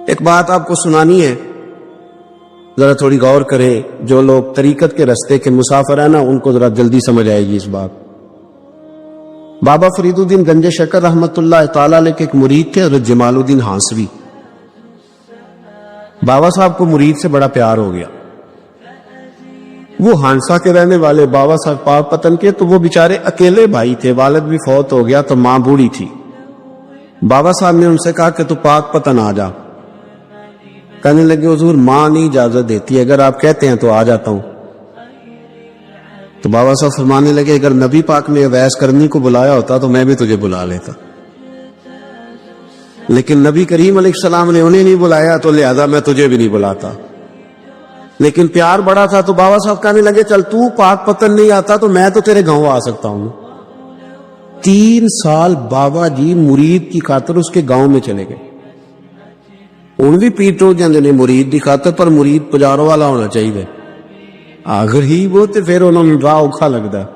ایک بات آپ کو سنانی ہے، ذرا تھوڑی غور کریں. جو لوگ طریقت کے رستے کے مسافر ہیں نا، ان کو ذرا جلدی سمجھ آئے گی اس بات. بابا فرید الدین گنج شکر رحمت اللہ تعالی علیہ کے ایک مرید تھے، حضرت جمال الدین ہانسوی. بابا صاحب کو مرید سے بڑا پیار ہو گیا. وہ ہانسا کے رہنے والے بابا صاحب پاک پتن کے، تو وہ بیچارے اکیلے بھائی تھے، والد بھی فوت ہو گیا تو ماں بوڑھی تھی. بابا صاحب نے ان سے کہا کہ تو پاک پتن آ جا. کہنے لگے حضور ماں نہیں اجازت دیتی، اگر آپ کہتے ہیں تو آ جاتا ہوں. تو بابا صاحب فرمانے لگے اگر نبی پاک نے ویس کرنی کو بلایا ہوتا تو میں بھی تجھے بلا لیتا، لیکن نبی کریم علیہ السلام نے انہیں نہیں بلایا تو لہذا میں تجھے بھی نہیں بلاتا. لیکن پیار بڑا تھا تو بابا صاحب کہنے لگے چل تو پاک پتن نہیں آتا تو میں تو تیرے گاؤں آ سکتا ہوں. 3 سال بابا جی مرید کی خاطر اس کے گاؤں میں چلے گئے. ان بھی پیٹو جاندے نے مرید کی خاطر، پر مرید پجاروں والا ہونا چاہیے. اگر ہی وہ تو پھر انہوں نے راہ اوکھا لگتا ہے،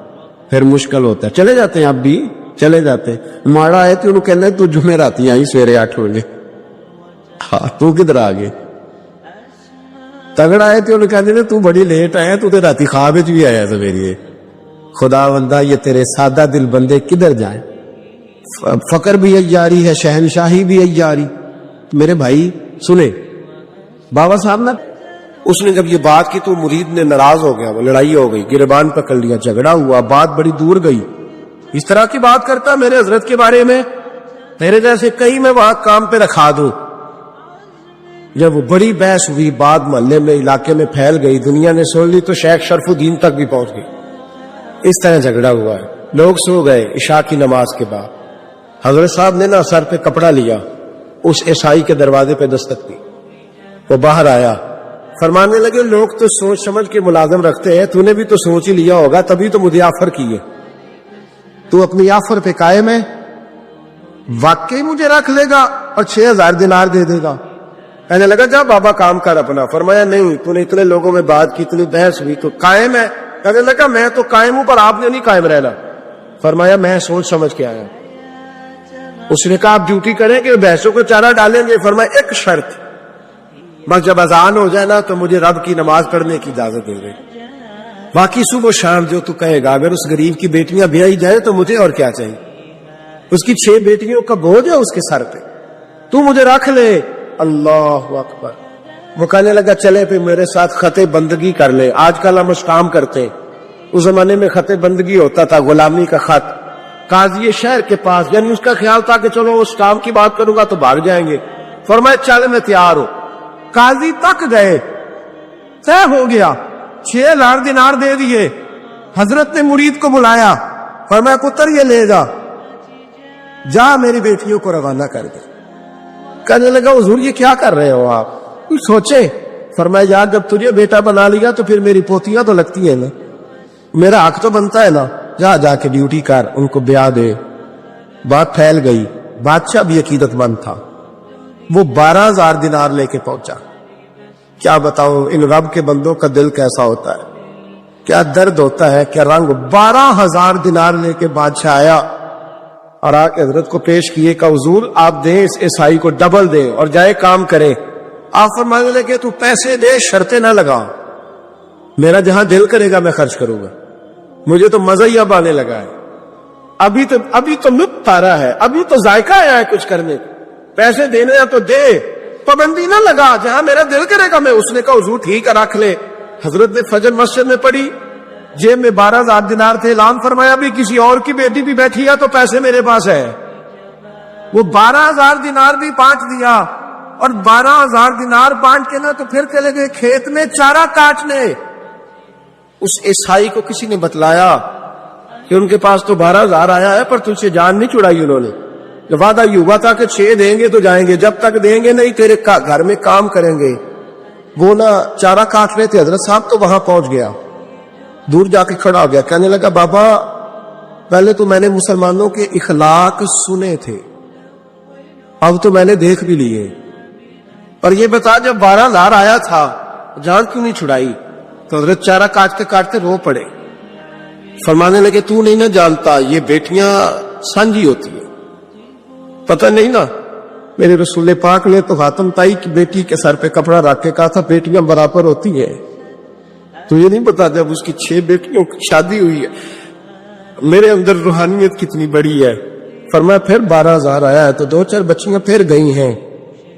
پھر مشکل ہوتا ہے. چلے جاتے ہیں اب بھی چلے جاتے. ماڑا ہے تو انہوں کہنا ہے تو جمعراتی آئی سویرے 8 بجے. ہاں تو کدھر آ گئے. تگڑا ہے تو انہوں کہتے تو بڑی لیٹ آیا، تو راتی خواب بھی آیا سویرے. خدا بندہ یہ تیرے سادہ دل بندے کدھر جائیں. فقر بھی ایاری ہے، شہنشاہی بھی ایاری. میرے بھائی سنے، بابا صاحب نا اس نے جب یہ بات کی تو مرید نے ناراض ہو گیا، وہ لڑائی ہو گئی، گریبان پکڑ لیا، جھگڑا ہوا، بات بڑی دور گئی. اس طرح کی بات کرتا میرے حضرت کے بارے میں، تیرے جیسے کئی میں وہاں کام پہ رکھا دوں. جب وہ بڑی بحث ہوئی، بات محلے میں علاقے میں پھیل گئی، دنیا نے سن لی تو شیخ شرف الدین تک بھی پہنچ گئی. اس طرح جھگڑا ہوا ہے. لوگ سو گئے عشاء کی نماز کے بعد. حضرت صاحب نے نا سر پہ کپڑا لیا، اس عیسائی کے دروازے پہ دستک دی. وہ باہر آیا، فرمانے لگے لوگ تو سوچ سمجھ کے ملازم رکھتے ہیں، تو نے بھی تو سوچ ہی لیا ہوگا تبھی تو مجھے آفر کی ہے. تو اپنی آفر پہ قائم ہے، واقعی مجھے رکھ لے گا اور 6000 دینار دے دے گا. کہنے لگا جا بابا کام کر اپنا. فرمایا نہیں، تو نے اتنے لوگوں میں بات کی، اتنی بحث ہوئی، تو قائم ہے. کہنے لگا میں تو قائم ہوں پر آپ نے نہیں قائم رہنا. فرمایا میں سوچ سمجھ کے آیا. اس نے کہا آپ ڈیوٹی کریں کہ بحثوں کو چارہ ڈالیں گے. فرمایا ایک شرط، بس جب اذان ہو جائے نا تو مجھے رب کی نماز پڑھنے کی اجازت دے دے، باقی صبح و شام جو تو کہے گا. اگر اس غریب کی بیٹیاں بیائی جائے تو مجھے اور کیا چاہیے. اس کی 6 بیٹیوں کا بوجھ ہے اس کے سر پہ، تو مجھے رکھ لے. اللہ اکبر. وہ کہنے لگا چلے پھر میرے ساتھ خط بندگی کر لے. آج کل ہم اس کام کرتے ہیں، اس زمانے میں خط بندگی ہوتا تھا، غلامی کا خط. قاضی شہر کے پاس، یعنی اس کا خیال تھا کہ چلو اس کام کی بات کروں گا تو بھاگ جائیں گے. فرمایا چل میں تیار ہوں. قاضی تک گئے، طے ہو گیا، 6000 دینار دے دیے. حضرت نے مرید کو بلایا، فرمایا پتر یہ لے جا میری بیٹیوں کو روانہ کر دے. کہنے لگا حضور یہ کیا کر رہے ہو آپ، کچھ سوچے. فرمایا یار جب تجھے بیٹا بنا لیا تو پھر میری پوتیاں تو لگتی ہیں نا، میرا حق تو بنتا ہے نا. جا کے ڈیوٹی کر، ان کو بیاہ دے. بات پھیل گئی. بادشاہ بھی عقیدت مند تھا، وہ 12000 دینار لے کے پہنچا. کیا بتاؤ ان رب کے بندوں کا دل کیسا ہوتا ہے، کیا درد ہوتا ہے، کیا رنگ. 12000 دینار لے کے بادشاہ آیا اور آ کے حضرت کو پیش کیے کہ حضور آپ دیں اس عیسائی کو ڈبل دیں اور جائے کام کریں. آپ فرمانے لگے تو پیسے دے، شرطیں نہ لگا، میرا جہاں دل کرے گا میں خرچ کروں گا. مجھے تو مزہ ہی اب آنے لگا ہے. ابھی تو لطف آ رہا ہے، ابھی تو ذائقہ آیا ہے کچھ کرنے. پیسے دینے ہیں تو دے، پابندی نہ لگا، جہاں میرا دل کرے گا میں. اس نے کہا حضور ٹھیک ہے رکھ لے. حضرت نے فجر مسجد میں پڑھی، جیب میں 12000 دینار تھے. اعلان فرمایا بھی کسی اور کی بیٹی بھی بیٹھی ہے تو پیسے میرے پاس ہے. وہ 12000 دینار بھی بانٹ دیا اور 12000 دینار بانٹ کے نا تو پھر چلے گئے کھیت میں چارہ کاٹنے. اس عیسائی کو کسی نے بتلایا کہ ان کے پاس تو 12000 آیا ہے پر تجھ سے جان نہیں چھڑائی انہوں نے. وعدہ یہ ہوا تھا کہ 6 دیں گے تو جائیں گے، جب تک دیں گے نہیں تیرے گھر میں کام کریں گے. وہ نا چارہ کاٹ رہے تھے. حضرت صاحب تو وہاں پہنچ گیا، دور جا کے کھڑا ہو گیا. کہنے لگا بابا پہلے تو میں نے مسلمانوں کے اخلاق سنے تھے، اب تو میں نے دیکھ بھی لیے. اور یہ بتا جب 12000 آیا تھا جان کیوں نہیں چھڑائی. تو حضرت چارہ کاٹتے کاٹتے رو پڑے. فرمانے لگے تو نہیں نہ جانتا یہ بیٹیاں سانجھی ہوتی ہیں، پتہ نہیں نا. میرے رسول پاک نے تو خاتم تائی کی بیٹی کے سر پہ کپڑا رکھ کے کہا تھا بیٹیاں برابر ہوتی ہیں. تو یہ نہیں پتا جب اس کی 6 بیٹیوں کی شادی ہوئی ہے میرے اندر روحانیت کتنی بڑی ہے. فرمایا پھر 12,000 آیا ہے تو 2-4 بچیاں پھر گئی ہیں.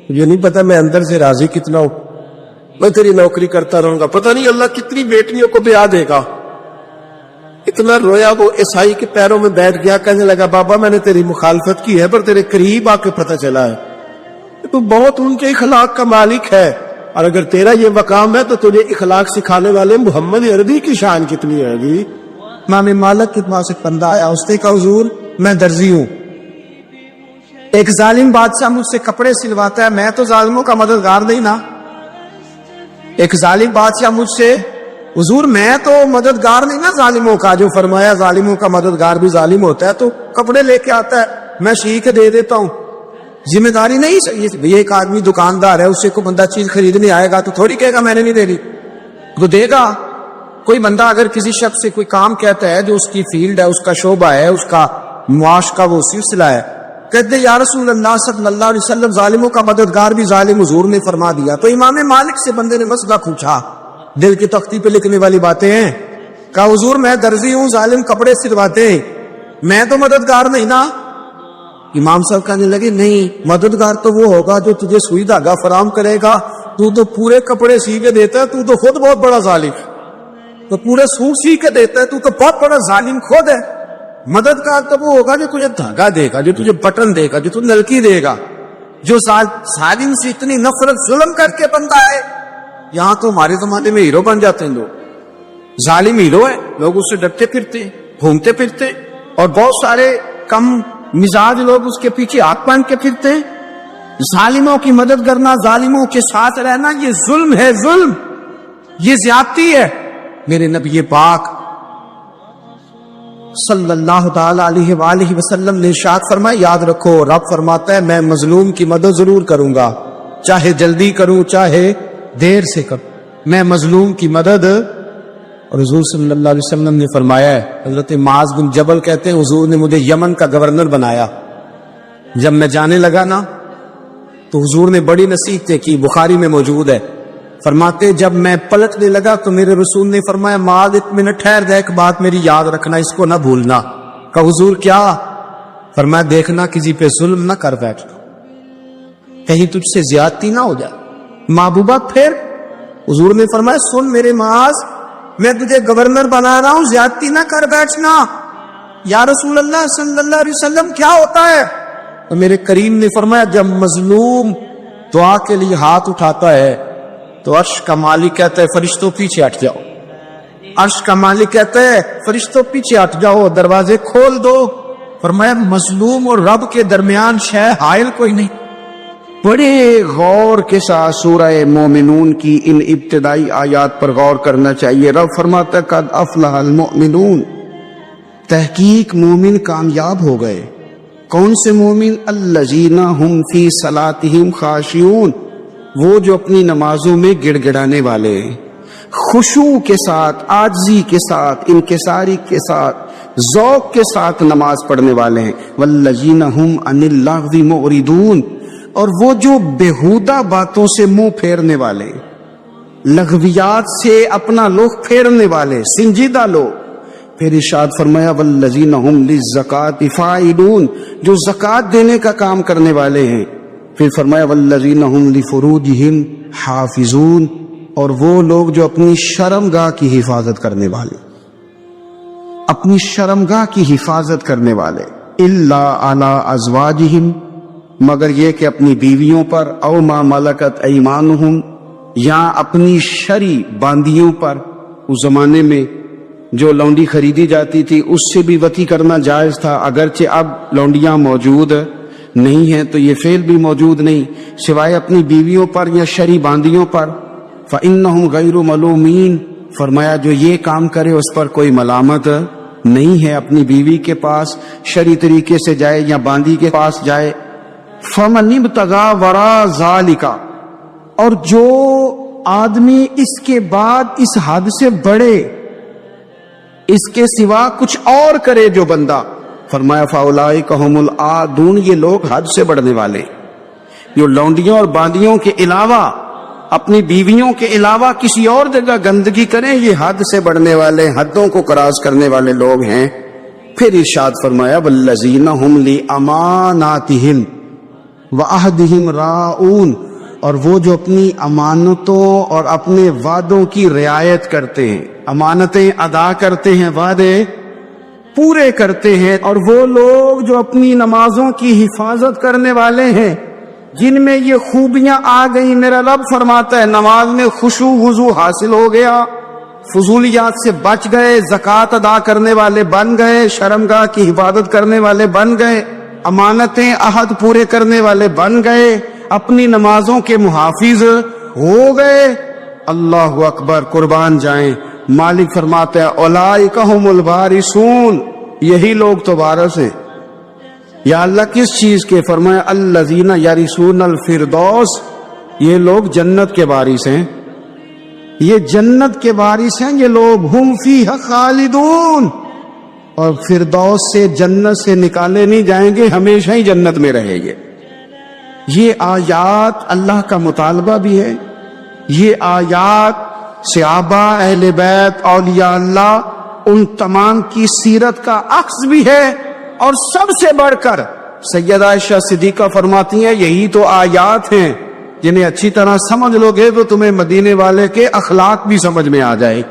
یہ نہیں پتا میں اندر سے راضی کتنا ہوں. میں تیری نوکری کرتا رہوں گا, پتہ نہیں اللہ کتنی بیٹیوں کو بیاہ دے گا. اتنا رویا وہ عیسائی کے پیروں میں بیٹھ گیا, کہنے لگا بابا میں نے تیری مخالفت کی ہے پر تیرے قریب آ کے پتہ چلا ہے تو بہت ان کے اخلاق کا مالک ہے, اور اگر تیرا یہ مقام ہے تو تجھے اخلاق سکھانے والے محمد عربی کی شان کتنی ہے گی. امام مالک کے پاس ایک بندہ آیا, اس نے کہا حضور میں درزی ہوں, ایک ظالم بادشاہ مجھ سے کپڑے سلواتا ہے, میں تو ظالموں کا مددگار نہیں نا. ایک ظالم بادشاہ مجھ سے, حضور میں تو مددگار نہیں نا ظالموں کا, جو فرمایا ظالموں کا مددگار بھی ظالم ہوتا ہے, تو کپڑے لے کے آتا ہے میں سی کے دے دیتا ہوں, ذمہ داری نہیں. یہ ایک آدمی دکاندار ہے, اس سے کوئی بندہ چیز خریدنے آئے گا تو تھوڑی کہے گا میں نے نہیں دے دی, تو دے گا. کوئی بندہ اگر کسی شخص سے کوئی کام کہتا ہے جو اس کی فیلڈ ہے, اس کا شعبہ ہے, اس کا معاش کا وہ سلسلہ ہے, کہتے یا رسول اللہ صلی اللہ علیہ وسلم ظالموں کا مددگار بھی ظالم, حضور نے فرما دیا. تو امام مالک سے بندے نے مسئلہ پوچھا, دل کی تختی پہ لکھنے والی باتیں ہیں. کہا حضور میں درزی ہوں, ظالم کپڑے سلواتے ہیں, میں تو مددگار نہیں نا. امام صاحب کہنے لگے نہیں, مددگار تو وہ ہوگا جو تجھے سوئی دھاگا فراہم کرے گا, تو پورے کپڑے سی کے دیتا ہے, تو خود بہت بڑا ظالم. تو پورے سوٹ سی کے دیتا ہے, تو بہت بڑا ظالم خود ہے. مددگار تو وہ ہوگا جو تجھے دھاگا دے گا, جو تجھے بٹن دے گا, جو تجھے نلکی دے گا. جو ظالم سے اتنی نفرت ظلم کر کے بنتا ہے, یہاں تو ہمارے زمانے میں ہیرو بن جاتے ہیں لوگ. ظالم ہیرو ہے, لوگ اس سے ڈرتے پھرتے گھومتے پھرتے, اور بہت سارے کم مزاج لوگ اس کے پیچھے ہاتھ باندھ کے پھرتے ہیں. ظالموں کی مدد کرنا, ظالموں کے ساتھ رہنا, یہ ظلم ہے, ظلم, یہ زیادتی ہے. میرے نبی پاک صلی اللہ تعالی علیہ وآلہ وسلم نے ارشاد فرمایا, یاد رکھو رب فرماتا ہے میں مظلوم کی مدد ضرور کروں گا, چاہے جلدی کروں چاہے دیر سے کروں, میں مظلوم کی مدد. اور حضور صلی اللہ علیہ وسلم نے فرمایا ہے, حضرت معاذ بن جبل کہتے ہیں حضور نے مجھے یمن کا گورنر بنایا. جب میں جانے لگا نا تو حضور نے بڑی نصیحتیں کی, بخاری میں موجود ہے. فرماتے جب میں پلٹنے لگا تو میرے رسول نے فرمایا معاذ ایک منٹ ٹھہر جا, ایک بات میری یاد رکھنا, اس کو نہ بھولنا. کہا حضور کیا؟ فرمایا دیکھنا کسی پہ ظلم نہ کر بیٹھنا, کہیں تجھ سے زیادتی نہ ہو جائے. محبوبہ پھر حضور نے فرمایا سن میرے معاذ, میں تجھے گورنر بنا رہا ہوں, زیادتی نہ کر بیٹھنا. یا رسول اللہ صلی اللہ علیہ وسلم کیا ہوتا ہے؟ تو میرے کریم نے فرمایا جب مظلوم دعا کے لیے ہاتھ اٹھاتا ہے تو عرش کا مالک کہتا ہے فرشتوں پیچھے ہٹ جاؤ. عرش کا مالک کہتا ہے فرشتوں پیچھے ہٹ جاؤ, دروازے کھول دو. فرمایا مظلوم اور رب کے درمیان شے حائل کوئی نہیں. بڑے غور کے ساتھ سورہ مومنون کی ان ابتدائی آیات پر غور کرنا چاہیے. رب فرماتا ہے قد افلح المؤمنون, تحقیق مومن کامیاب ہو گئے. کون سے مومن؟ الذین ہم فی صلاتہم خاشعون, وہ جو اپنی نمازوں میں گڑ گڑانے والے, خشوع کے ساتھ, عاجزی کے ساتھ, انکساری کے ساتھ, ذوق کے ساتھ نماز پڑھنے والے ہیں. والذین ہم عن اللغو معرضون, اور وہ جو بےہودہ باتوں سے منہ پھیرنے والے, لغویات سے اپنا رخ پھیرنے والے, سنجیدہ لوگ. پھر ارشاد فرمایا والذین ہم للزکاۃ فاعلون, جو زکوٰۃ دینے کا کام کرنے والے ہیں. پھر فرمایا والذین ہم لفروجہم حافظون, اور وہ لوگ جو اپنی شرمگاہ کی حفاظت کرنے والے, اپنی شرمگاہ کی حفاظت کرنے والے. الا علی ازواجہم, مگر یہ کہ اپنی بیویوں پر, او ما ملکت ایمانہم, یا اپنی شرعی باندیوں پر. اس زمانے میں جو لونڈی خریدی جاتی تھی اس سے بھی وطی کرنا جائز تھا, اگرچہ اب لونڈیاں موجود نہیں ہیں تو یہ فعل بھی موجود نہیں, سوائے اپنی بیویوں پر یا شرعی باندیوں پر. فإنہم غیر ملومین, فرمایا جو یہ کام کرے اس پر کوئی ملامت نہیں ہے. اپنی بیوی کے پاس شرعی طریقے سے جائے یا باندی کے پاس جائے. فمن ابتغى وراء ذلك, اور جو آدمی اس کے بعد اس حد سے بڑھے, اس کے سوا کچھ اور کرے جو بندہ, فرمایا فاولئک ھم العادون, یہ لوگ حد سے بڑھنے والے. جو لونڈیوں اور باندیوں کے علاوہ اپنی بیویوں کے علاوہ کسی اور جگہ گندگی کریں، یہ حد سے بڑھنے والے، حدوں کو کراس کرنے والے لوگ ہیں۔ پھر ارشاد فرمایا والذین ہم لاماناتہم وعہدہم راعون، اور وہ جو اپنی امانتوں اور اپنے وعدوں کی رعایت کرتے ہیں، امانتیں ادا کرتے ہیں، وعدے پورے کرتے ہیں، اور وہ لوگ جو اپنی نمازوں کی حفاظت کرنے والے ہیں، جن میں یہ خوبیاں آ گئی۔ میرا رب فرماتا ہے نماز میں خشوع وضو حاصل ہو گیا، فضولیات سے بچ گئے، زکوٰۃ ادا کرنے والے بن گئے، شرمگاہ کی حفاظت کرنے والے بن گئے، امانتیں عہد پورے کرنے والے بن گئے، اپنی نمازوں کے محافظ ہو گئے۔ اللہ اکبر، قربان جائیں۔ مالک فرماتا ہے اولئک ھم الوارثون، یہی لوگ تو وارث ہیں۔ یا اللہ کس چیز کے؟ فرمایا الذین یرثون الفردوس، یہ لوگ جنت کے وارث ہیں، یہ جنت کے وارث ہیں یہ لوگ، ہم فیہا خالدون، اور فردوس سے، جنت سے نکالے نہیں جائیں گے، ہمیشہ ہی جنت میں رہیں گے۔ یہ آیات اللہ کا مطالبہ بھی ہے، یہ آیات صحابہ، اہل بیت، اولیاء اللہ، ان تمام کی سیرت کا عکس بھی ہے۔ اور سب سے بڑھ کر سیدہ عائشہ صدیقہ فرماتی ہیں یہی تو آیات ہیں جنہیں اچھی طرح سمجھ لو گے تو تمہیں مدینے والے کے اخلاق بھی سمجھ میں آ جائے،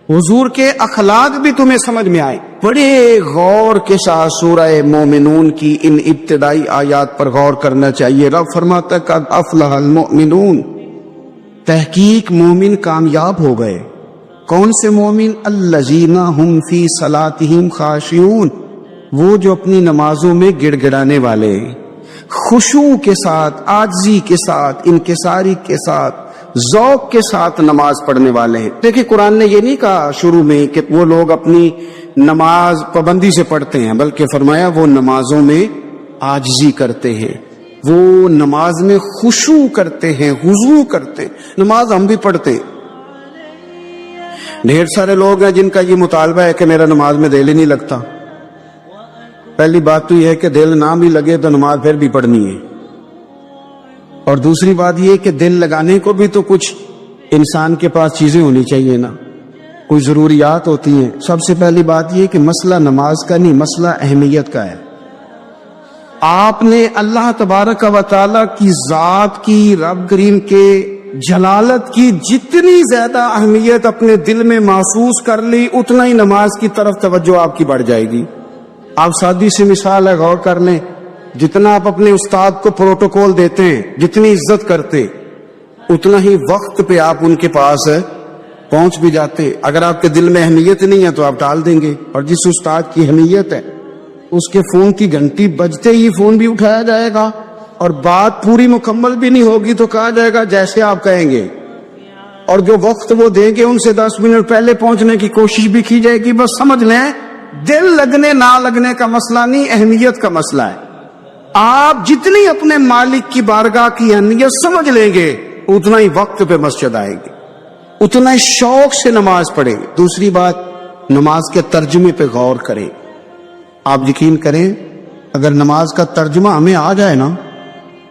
حضور کے اخلاق بھی تمہیں سمجھ میں آئے۔ بڑے غور کے ساتھ سورہ مومنون کی ان ابتدائی آیات پر غور کرنا چاہیے۔ رب فرماتا ہے قد افلح المؤمنون، تحقیق مومن کامیاب ہو گئے۔ کون سے مومن؟ الذین ہم فی صلاتہم خاشعون، وہ جو اپنی نمازوں میں گڑ گڑانے والے، خشوع کے ساتھ، عاجزی کے ساتھ، انکساری کے ساتھ، ذوق کے ساتھ نماز پڑھنے والے ہیں۔ دیکھیں قرآن نے یہ نہیں کہا شروع میں کہ وہ لوگ اپنی نماز پابندی سے پڑھتے ہیں، بلکہ فرمایا وہ نمازوں میں عاجزی کرتے ہیں، وہ نماز میں خشوع کرتے ہیں، خضوع کرتے ہیں۔ نماز ہم بھی پڑھتے ہیں، ڈھیر سارے لوگ ہیں جن کا یہ مطالبہ ہے کہ میرا نماز میں دل ہی نہیں لگتا۔ پہلی بات تو یہ ہے کہ دل نہ بھی لگے تو نماز پھر بھی پڑھنی ہے، اور دوسری بات یہ کہ دل لگانے کو بھی تو کچھ انسان کے پاس چیزیں ہونی چاہیے نا، کوئی ضروریات ہوتی ہیں۔ سب سے پہلی بات یہ کہ مسئلہ نماز کا نہیں، مسئلہ اہمیت کا ہے۔ آپ نے اللہ تبارک و تعالی کی ذات کی، رب کریم کے جلالت کی جتنی زیادہ اہمیت اپنے دل میں محسوس کر لی، اتنا ہی نماز کی طرف توجہ آپ کی بڑھ جائے گی۔ آپ سادی سی مثال ہے، غور کر لیں، جتنا آپ اپنے استاد کو پروٹوکول دیتے ہیں، جتنی عزت کرتے، اتنا ہی وقت پہ آپ ان کے پاس پہنچ بھی جاتے۔ اگر آپ کے دل میں اہمیت نہیں ہے تو آپ ٹال دیں گے، اور جس استاد کی اہمیت ہے اس کے فون کی گھنٹی بجتے ہی فون بھی اٹھایا جائے گا، اور بات پوری مکمل بھی نہیں ہوگی تو کہا جائے گا جیسے آپ کہیں گے، اور جو وقت وہ دیں گے ان سے 10 منٹ پہلے پہنچنے کی کوشش بھی کی جائے گی۔ بس سمجھ لیں دل لگنے نہ لگنے کا مسئلہ نہیں، اہمیت کا مسئلہ ہے۔ آپ جتنی اپنے مالک کی بارگاہ کی اہمیت سمجھ لیں گے، اتنا ہی وقت پہ مسجد آئے گی، اتنا ہی شوق سے نماز پڑھیں گے۔ دوسری بات، نماز کے ترجمے پہ غور کریں۔ آپ یقین کریں اگر نماز کا ترجمہ ہمیں آ جائے نا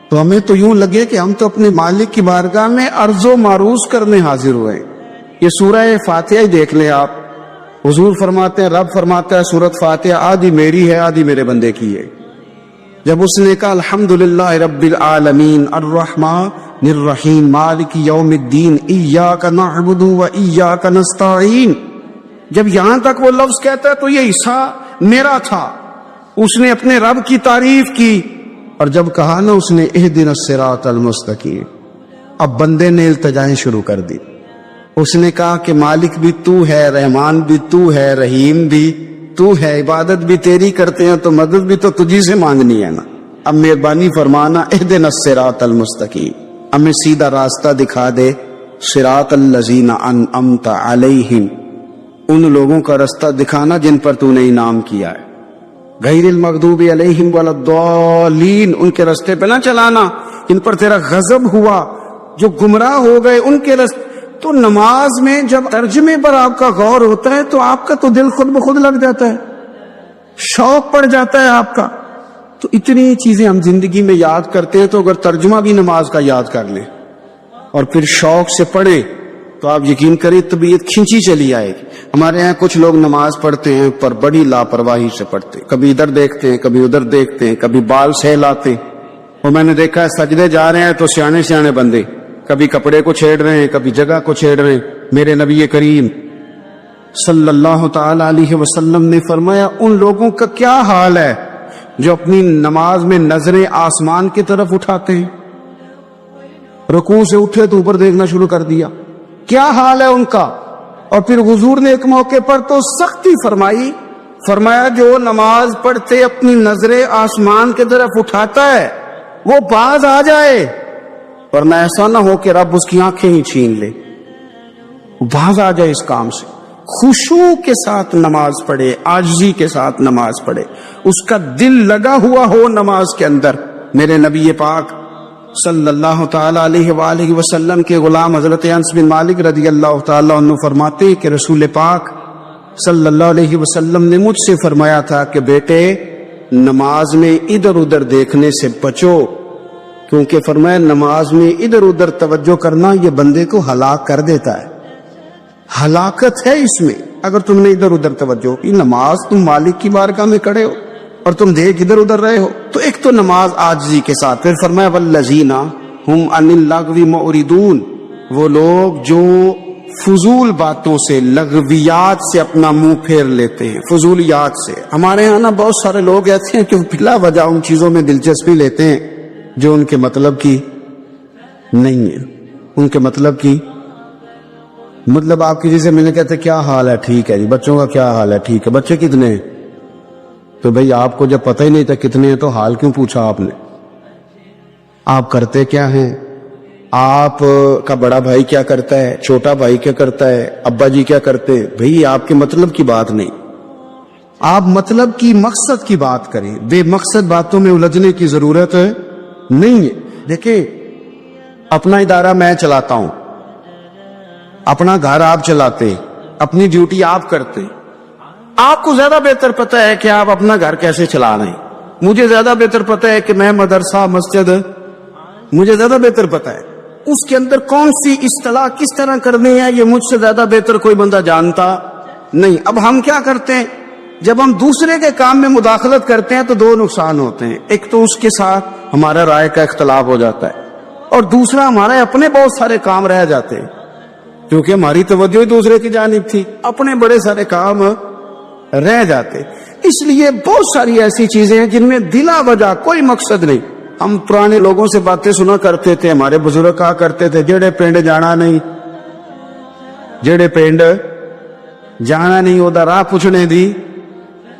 تو ہمیں تو یوں لگے کہ ہم تو اپنے مالک کی بارگاہ میں عرض و معروض کرنے حاضر ہوئے۔ یہ سورہ فاتحہ ہی دیکھ لیں آپ، حضور فرماتے ہیں، رب فرماتا ہے سورۃ فاتحہ آدھی میری ہے آدھی میرے بندے کی ہے۔ جب اس نے کہا الحمدللہ رب العالمین الرحمن الرحیم مالک یوم الدین ایاک نعبد و ایاک نستعین، جب یہاں تک وہ لفظ کہتا ہے تو یہ حصہ میرا تھا، اس نے اپنے رب کی تعریف کی، اور جب کہا نا اس نے اہدنا الصراط المستقیم، اب بندے نے التجائیں شروع کر دی۔ اس نے کہا کہ مالک بھی تو ہے، رحمان بھی تو ہے، رحیم بھی تو ہے، عبادت بھی تیری کرتے ہیں تو مدد بھی تو تجھی سے مانگنی ہے نا، اب مہربانی فرمانا اہدنا الصراط المستقیم، ہمیں سیدھا راستہ دکھا دے، صراط الذین انعمت علیہم، ان لوگوں کا راستہ دکھانا جن پر تو نے انعام کیا ہے، غیر المغضوب علیہم ولا الضالین، ان کے راستے پہ نہ چلانا جن پر تیرا غضب ہوا، جو گمراہ ہو گئے ان کے راستے۔ تو نماز میں جب ترجمے پر آپ کا غور ہوتا ہے تو آپ کا تو دل خود بخود لگ جاتا ہے، شوق پڑ جاتا ہے آپ کا۔ تو اتنی چیزیں ہم زندگی میں یاد کرتے ہیں، تو اگر ترجمہ بھی نماز کا یاد کر لیں اور پھر شوق سے پڑھیں تو آپ یقین کریں طبیعت کھینچی چلی آئے گی۔ ہمارے یہاں کچھ لوگ نماز پڑھتے ہیں پر بڑی لاپرواہی سے پڑھتے ہیں، کبھی ادھر دیکھتے ہیں، کبھی ادھر دیکھتے ہیں، کبھی بال سہلاتے ہیں۔ اور میں نے دیکھا ہے سجدے جا رہے ہیں تو سیانے سیانے بندے کبھی کپڑے کو چھیڑ رہے ہیں، کبھی جگہ کو چھیڑ رہے ہیں۔ میرے نبی کریم صلی اللہ تعالی علیہ وسلم نے فرمایا ان لوگوں کا کیا حال ہے جو اپنی نماز میں نظریں آسمان کی طرف اٹھاتے ہیں، رکوع سے اٹھے تو اوپر دیکھنا شروع کر دیا، کیا حال ہے ان کا۔ اور پھر حضور نے ایک موقع پر تو سختی فرمائی، فرمایا جو نماز پڑھتے اپنی نظریں آسمان کی طرف اٹھاتا ہے وہ باز آ جائے، ورنہ ایسا نہ ہو کہ رب اس کی آنکھیں ہی چھین لے، باز آ جائے اس کام سے۔ خشوع کے ساتھ نماز پڑھے، عاجزی کے ساتھ نماز پڑھے، اس کا دل لگا ہوا ہو نماز کے اندر۔ میرے نبی پاک صلی اللہ تعالی علیہ وآلہ وسلم کے غلام حضرت انس بن مالک رضی اللہ تعالی عنہ فرماتے کہ رسول پاک صلی اللہ علیہ وسلم نے مجھ سے فرمایا تھا کہ بیٹے نماز میں ادھر ادھر دیکھنے سے بچو، کیونکہ فرمایا نماز میں ادھر ادھر توجہ کرنا یہ بندے کو ہلاک کر دیتا ہے، ہلاکت ہے اس میں۔ اگر تم نے ادھر ادھر توجہ کی، نماز تم مالک کی بارگاہ میں کھڑے ہو اور تم دیکھ ادھر ادھر رہے ہو، تو ایک تو نماز عاجزی کے ساتھ۔ پھر فرمایا والذین ہم عن اللغو معرضون، وہ لوگ جو فضول باتوں سے، لغویات سے اپنا منہ پھیر لیتے ہیں، فضولیات سے۔ ہمارے یہاں نا بہت سارے لوگ ایسے ہیں کہ بلا وجہ ان چیزوں میں دلچسپی لیتے ہیں جو ان کے مطلب کی نہیں ہے، ان کے مطلب کی مطلب آپ کسی سے ملنے کہتے کیا حال ہے، ٹھیک ہے جی، بچوں کا کیا حال ہے، ٹھیک ہے، بچے کتنے ہیں؟ تو بھئی آپ کو جب پتہ ہی نہیں تھا کتنے ہیں تو حال کیوں پوچھا آپ نے؟ آپ کرتے کیا ہیں؟ آپ کا بڑا بھائی کیا کرتا ہے، چھوٹا بھائی کیا کرتا ہے، ابا جی کیا کرتے ہیں؟ بھئی آپ کے مطلب کی بات نہیں، آپ مطلب کی مقصد کی بات کریں، بے مقصد باتوں میں الجھنے کی ضرورت نہیں ہے۔ دیکھیں اپنا ادارہ میں چلاتا ہوں، اپنا گھر آپ چلاتے، اپنی ڈیوٹی آپ کرتے، آپ کو زیادہ بہتر پتہ ہے کہ آپ اپنا گھر کیسے چلا رہے ہیں، مجھے زیادہ بہتر پتہ ہے کہ میں مدرسہ مسجد، مجھے زیادہ بہتر پتہ ہے اس کے اندر کون سی اصطلاح کس طرح کرنی ہے، یہ مجھ سے زیادہ بہتر کوئی بندہ جانتا نہیں۔ اب ہم کیا کرتے ہیں، جب ہم دوسرے کے کام میں مداخلت کرتے ہیں تو دو نقصان ہوتے ہیں، ایک تو اس کے ساتھ ہمارا رائے کا اختلاف ہو جاتا ہے، اور دوسرا ہمارے اپنے بہت سارے کام رہ جاتے ہیں، کیونکہ ہماری توجہ ہی دوسرے کی جانب تھی، اپنے بڑے سارے کام رہ جاتے۔ اس لیے بہت ساری ایسی چیزیں ہیں جن میں بلا وجہ کوئی مقصد نہیں۔ ہم پرانے لوگوں سے باتیں سنا کرتے تھے، ہمارے بزرگ کہا کرتے تھے جڑے پنڈ جانا نہیں، جڑے پنڈ جانا نہیں وہ راہ پوچھنے دی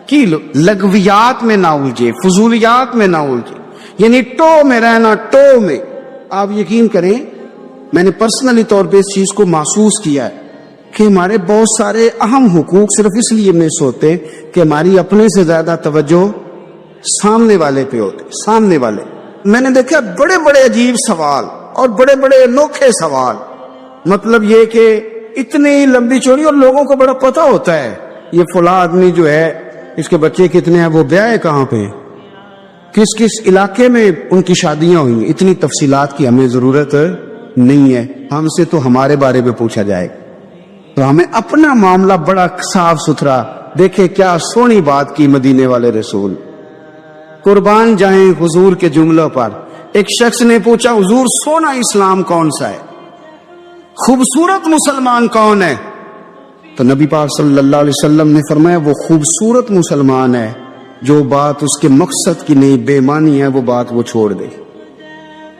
کی، لغویات میں نہ الجھے، فضولیات میں نہ الجھے، یعنی ٹو میں رہنا، ٹو میں۔ آپ یقین کریں میں نے پرسنلی طور پہ اس چیز کو محسوس کیا ہے کہ ہمارے بہت سارے اہم حقوق صرف اس لیے مس ہوتے کہ ہماری اپنے سے زیادہ توجہ سامنے والے پہ ہوتے، سامنے والے۔ میں نے دیکھا بڑے بڑے عجیب سوال اور بڑے بڑے انوکھے سوال، مطلب یہ کہ اتنی لمبی چوڑی، اور لوگوں کو بڑا پتہ ہوتا ہے یہ فلاں آدمی جو ہے اس کے بچے کتنے ہیں، وہ بیاہ ہے کہاں پہ، کس کس علاقے میں ان کی شادیاں ہوئی ہیں۔ اتنی تفصیلات کی ہمیں ضرورت نہیں ہے، ہم سے تو ہمارے بارے میں پوچھا جائے، تو ہمیں اپنا معاملہ بڑا صاف ستھرا۔ دیکھیں کیا سونی بات کی مدینے والے رسول، قربان جائیں حضور کے جملوں پر۔ ایک شخص نے پوچھا حضور سونا اسلام کون سا ہے، خوبصورت مسلمان کون ہے؟ تو نبی پاک صلی اللہ علیہ وسلم نے فرمایا وہ خوبصورت مسلمان ہے جو بات اس کے مقصد کی نہیں، بے معنی ہے وہ بات وہ چھوڑ دے،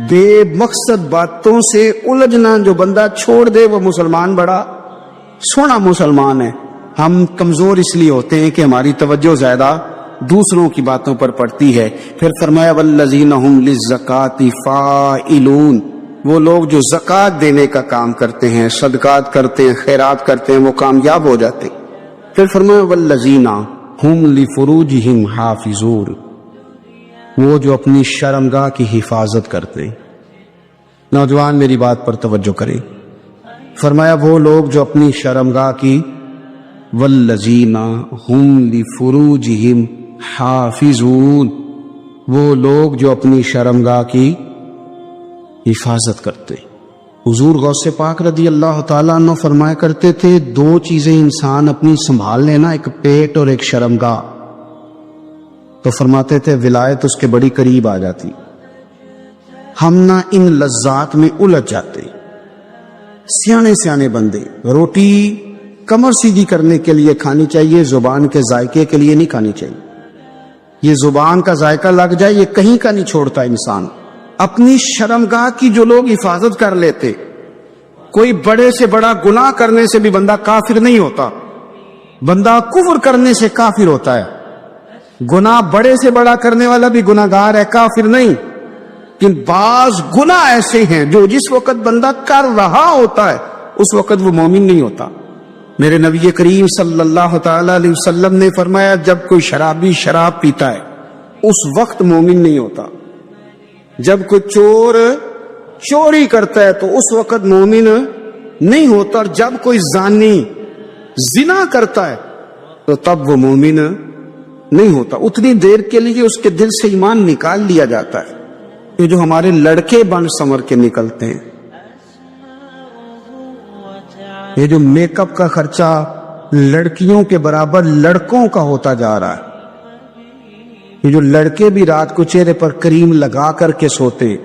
بے مقصد باتوں سے الجھنا جو بندہ چھوڑ دے وہ مسلمان بڑا سونا مسلمان ہے۔ ہم کمزور اس لیے ہوتے ہیں کہ ہماری توجہ زیادہ دوسروں کی باتوں پر پڑتی ہے۔ پھر فرمایا والذین ھم للزکاۃ فاعلون، وہ لوگ جو زکوٰۃ دینے کا کام کرتے ہیں، صدقات کرتے ہیں، خیرات کرتے ہیں، وہ کامیاب ہو جاتے۔ پھر فرمایا والذین ھم لفروجہم حافظون، وہ جو اپنی شرمگاہ کی حفاظت کرتے ہیں۔ نوجوان میری بات پر توجہ کریں، فرمایا وہ لوگ جو اپنی شرمگاہ کی، والذین ھم لفروجہم حافظون، وہ لوگ جو اپنی شرمگاہ کی حفاظت کرتے. حضور غوث پاک رضی اللہ تعالیٰ عنہ فرمایا کرتے تھے 2 چیزیں انسان اپنی سنبھال لینا، ایک پیٹ اور ایک شرمگاہ، تو فرماتے تھے ولایت اس کے بڑی قریب آ جاتی. ہم نہ ان لذات میں الجھ جاتے. سیانے بندے روٹی کمر سیدھی کرنے کے لیے کھانی چاہیے، زبان کے ذائقے کے لیے نہیں کھانی چاہیے. یہ زبان کا ذائقہ لگ جائے یہ کہیں کا نہیں چھوڑتا انسان. اپنی شرمگاہ کی جو لوگ حفاظت کر لیتے، کوئی بڑے سے بڑا گناہ کرنے سے بھی بندہ کافر نہیں ہوتا، بندہ کفر کرنے سے کافر ہوتا ہے. گناہ بڑے سے بڑا کرنے والا بھی گناہگار ہے، کافر نہیں. لیکن بعض گناہ ایسے ہیں جو جس وقت بندہ کر رہا ہوتا ہے اس وقت وہ مومن نہیں ہوتا. میرے نبی کریم صلی اللہ تعالی علیہ وسلم نے فرمایا جب کوئی شرابی شراب پیتا ہے اس وقت مومن نہیں ہوتا. جب کوئی چور چوری کرتا ہے تو اس وقت مومن نہیں ہوتا، اور جب کوئی زانی زنا کرتا ہے تو تب وہ مومن نہیں ہوتا. اتنی دیر کے لیے اس کے دل سے ایمان نکال لیا جاتا ہے. یہ جو ہمارے لڑکے بن سنور کے نکلتے ہیں، یہ جو میک اپ کا خرچہ لڑکیوں کے برابر لڑکوں کا ہوتا جا رہا ہے، یہ جو لڑکے بھی رات کو چہرے پر کریم لگا کر کے سوتے،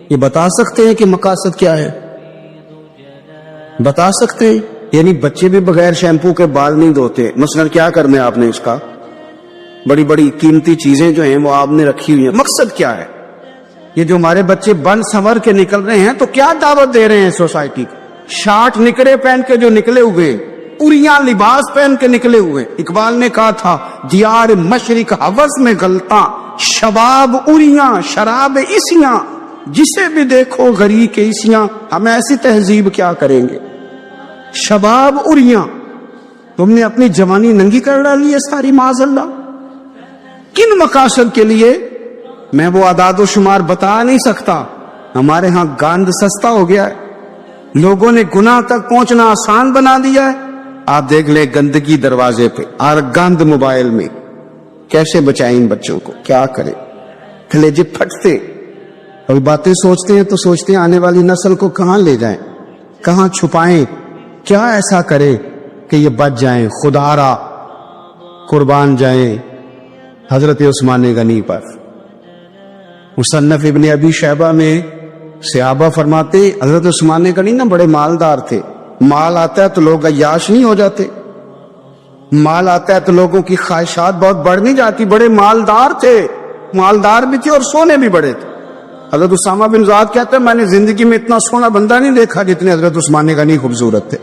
یہ بتا سکتے ہیں کہ مقاصد کیا ہے؟ بتا سکتے ہیں؟ یعنی بچے بھی بغیر شیمپو کے بال نہیں دھوتے، مثلا کیا کرنا ہے آپ نے اس کا؟ بڑی بڑی قیمتی چیزیں جو ہیں وہ آپ نے رکھی ہوئی ہیں، مقصد کیا ہے؟ یہ جو ہمارے بچے بن سنور کے نکل رہے ہیں تو کیا دعوت دے رہے ہیں سوسائٹی کو؟ شارٹ نکرے پہن کے جو نکلے ہوئے، پوریاں لباس پہن کے نکلے ہوئے. اقبال نے کہا تھا دیار مشرق حوض میں غلطاں، شباب اریاں شراب اسیاں، جسے بھی دیکھو غری کے اسیاں. ہم ایسی تہذیب کیا کریں گے؟ شباب اریاں، تم نے اپنی جوانی ننگی کر ڈالی ہے ساری معاذ اللہ. کن مقاصد کے لیے؟ میں وہ اعداد و شمار بتا نہیں سکتا. ہمارے ہاں گاند سستا ہو گیا ہے، لوگوں نے گناہ تک پہنچنا آسان بنا دیا ہے. آپ دیکھ لیں گندگی دروازے پہ اور گند موبائل میں. کیسے بچائیں ان بچوں کو؟ کیا کریں؟ کلیجے پھٹتے. ابھی باتیں سوچتے ہیں تو سوچتے ہیں آنے والی نسل کو کہاں لے جائیں، کہاں چھپائیں، کیا ایسا کرے کہ یہ بچ جائیں. خدا را قربان جائیں حضرت عثمان غنی پر. مصنف ابن ابی شیبہ میں صحابہ فرماتے حضرت عثمان غنی نا بڑے مالدار تھے. مال آتا ہے تو لوگ عیاش نہیں ہو جاتے، مال آتا ہے تو لوگوں کی خواہشات بہت بڑھ نہیں جاتی. بڑے مالدار تھے، مالدار بھی تھے اور سونے بھی بڑے تھے. حضرت اسامہ بن زید کہتے ہیں میں نے زندگی میں اتنا سونا بندہ نہیں دیکھا جتنے حضرت عثمان غنی خوبصورت تھے،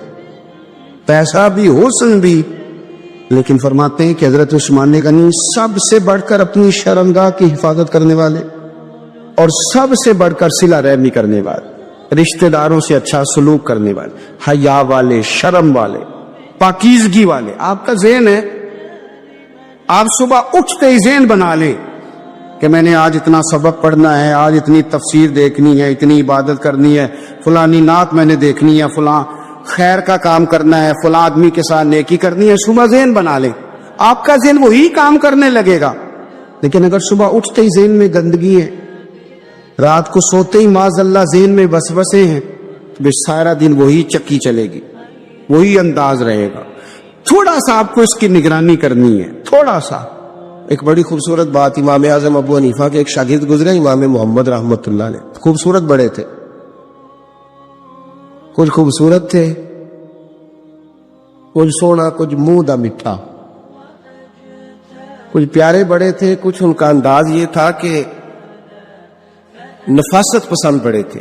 پیسہ بھی حسن بھی. لیکن فرماتے ہیں کہ حضرت عثمان غنی سب سے بڑھ کر اپنی شرمگاہ کی حفاظت کرنے والے اور سب سے بڑھ کر صلہ رحمی کرنے والے، رشتہ داروں سے اچھا سلوک کرنے والے، حیا والے، شرم والے، پاکیزگی والے. آپ کا ذہن ہے، آپ صبح اٹھتے ہی ذہن بنا لیں کہ میں نے آج اتنا سبق پڑھنا ہے، آج اتنی تفسیر دیکھنی ہے، اتنی عبادت کرنی ہے، فلانی نعت میں نے دیکھنی ہے، فلاں خیر کا کام کرنا ہے، فلاں آدمی کے ساتھ نیکی کرنی ہے. صبح ذہن بنا لیں، آپ کا ذہن وہی کام کرنے لگے گا. لیکن اگر صبح اٹھتے ہی ذہن میں گندگی ہے، رات کو سوتے ہی معاذ اللہ ذہن میں وسوسے ہیں، تو سارا دن وہی چکی چلے گی، وہی انداز رہے گا. تھوڑا سا آپ کو اس کی نگرانی کرنی ہے، تھوڑا سا. ایک بڑی خوبصورت بات امام اعظم ابو حنیفہ کے ایک شاگرد گزرے امام محمد رحمۃ اللہ علیہ. خوبصورت بڑے تھے، کچھ خوبصورت تھے، کچھ سونا، کچھ منہ دا میٹھا، کچھ پیارے بڑے تھے. کچھ ان کا انداز یہ تھا کہ نفاست پسند بڑے تھے،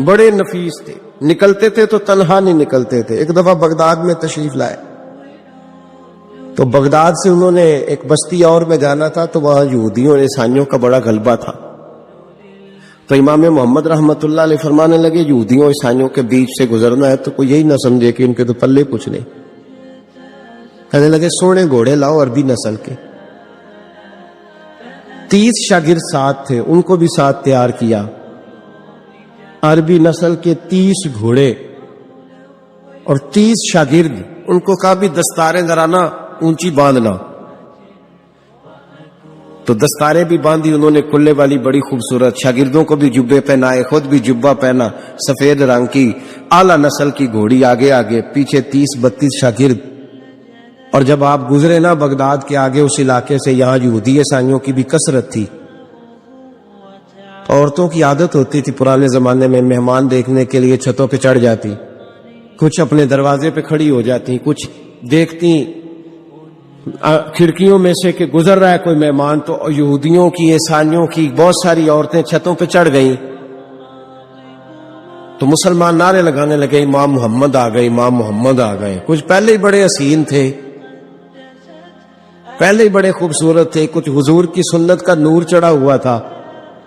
بڑے نفیس تھے. نکلتے تھے تو تنہا نہیں نکلتے تھے. ایک دفعہ بغداد میں تشریف لائے تو بغداد سے انہوں نے ایک بستی اور میں جانا تھا، تو وہاں یہودیوں اور عیسائیوں کا بڑا غلبہ تھا. تو امام محمد رحمت اللہ علیہ فرمانے لگے یہودیوں عیسائیوں کے بیچ سے گزرنا ہے تو کوئی یہی نہ سمجھے کہ ان کے تو پلے کچھ نہیں. کہنے لگے سونے گھوڑے لاؤ عربی نسل کے. 30 شاگرد ساتھ تھے، ان کو بھی ساتھ تیار کیا. عربی نسل کے 30 گھوڑے اور 30 شاگرد. ان کو کہا بھی دستاریں ذرا نا اونچی باندھنا. تو دستاریں بھی باندھی انہوں نے کلے والی بڑی خوبصورت، شاگردوں کو بھی جبے پہنائے، خود بھی جبہ پہنا سفید رنگ کی، اعلیٰ نسل کی گھوڑی آگے آگے، پیچھے 30-32 شاگرد. اور جب آپ گزرے نا بغداد کے آگے اس علاقے سے، یہاں یہودی عیسائیوں کی بھی کثرت تھی. عورتوں کی عادت ہوتی تھی پرانے زمانے میں مہمان دیکھنے کے لیے چھتوں پہ چڑھ جاتی، کچھ اپنے دروازے پہ کھڑی ہو جاتی، کچھ دیکھتی کھڑکیوں میں سے کہ گزر رہا ہے کوئی مہمان، تو یہودیوں کی عیسائیوں کی بہت ساری عورتیں چھتوں پہ چڑھ گئیں. تو مسلمان نعرے لگانے لگے امام محمد آ گئے، امام محمد آ گئے. کچھ پہلے ہی بڑے حسین تھے، پہلے ہی بڑے خوبصورت تھے، کچھ حضور کی سنت کا نور چڑھا ہوا تھا،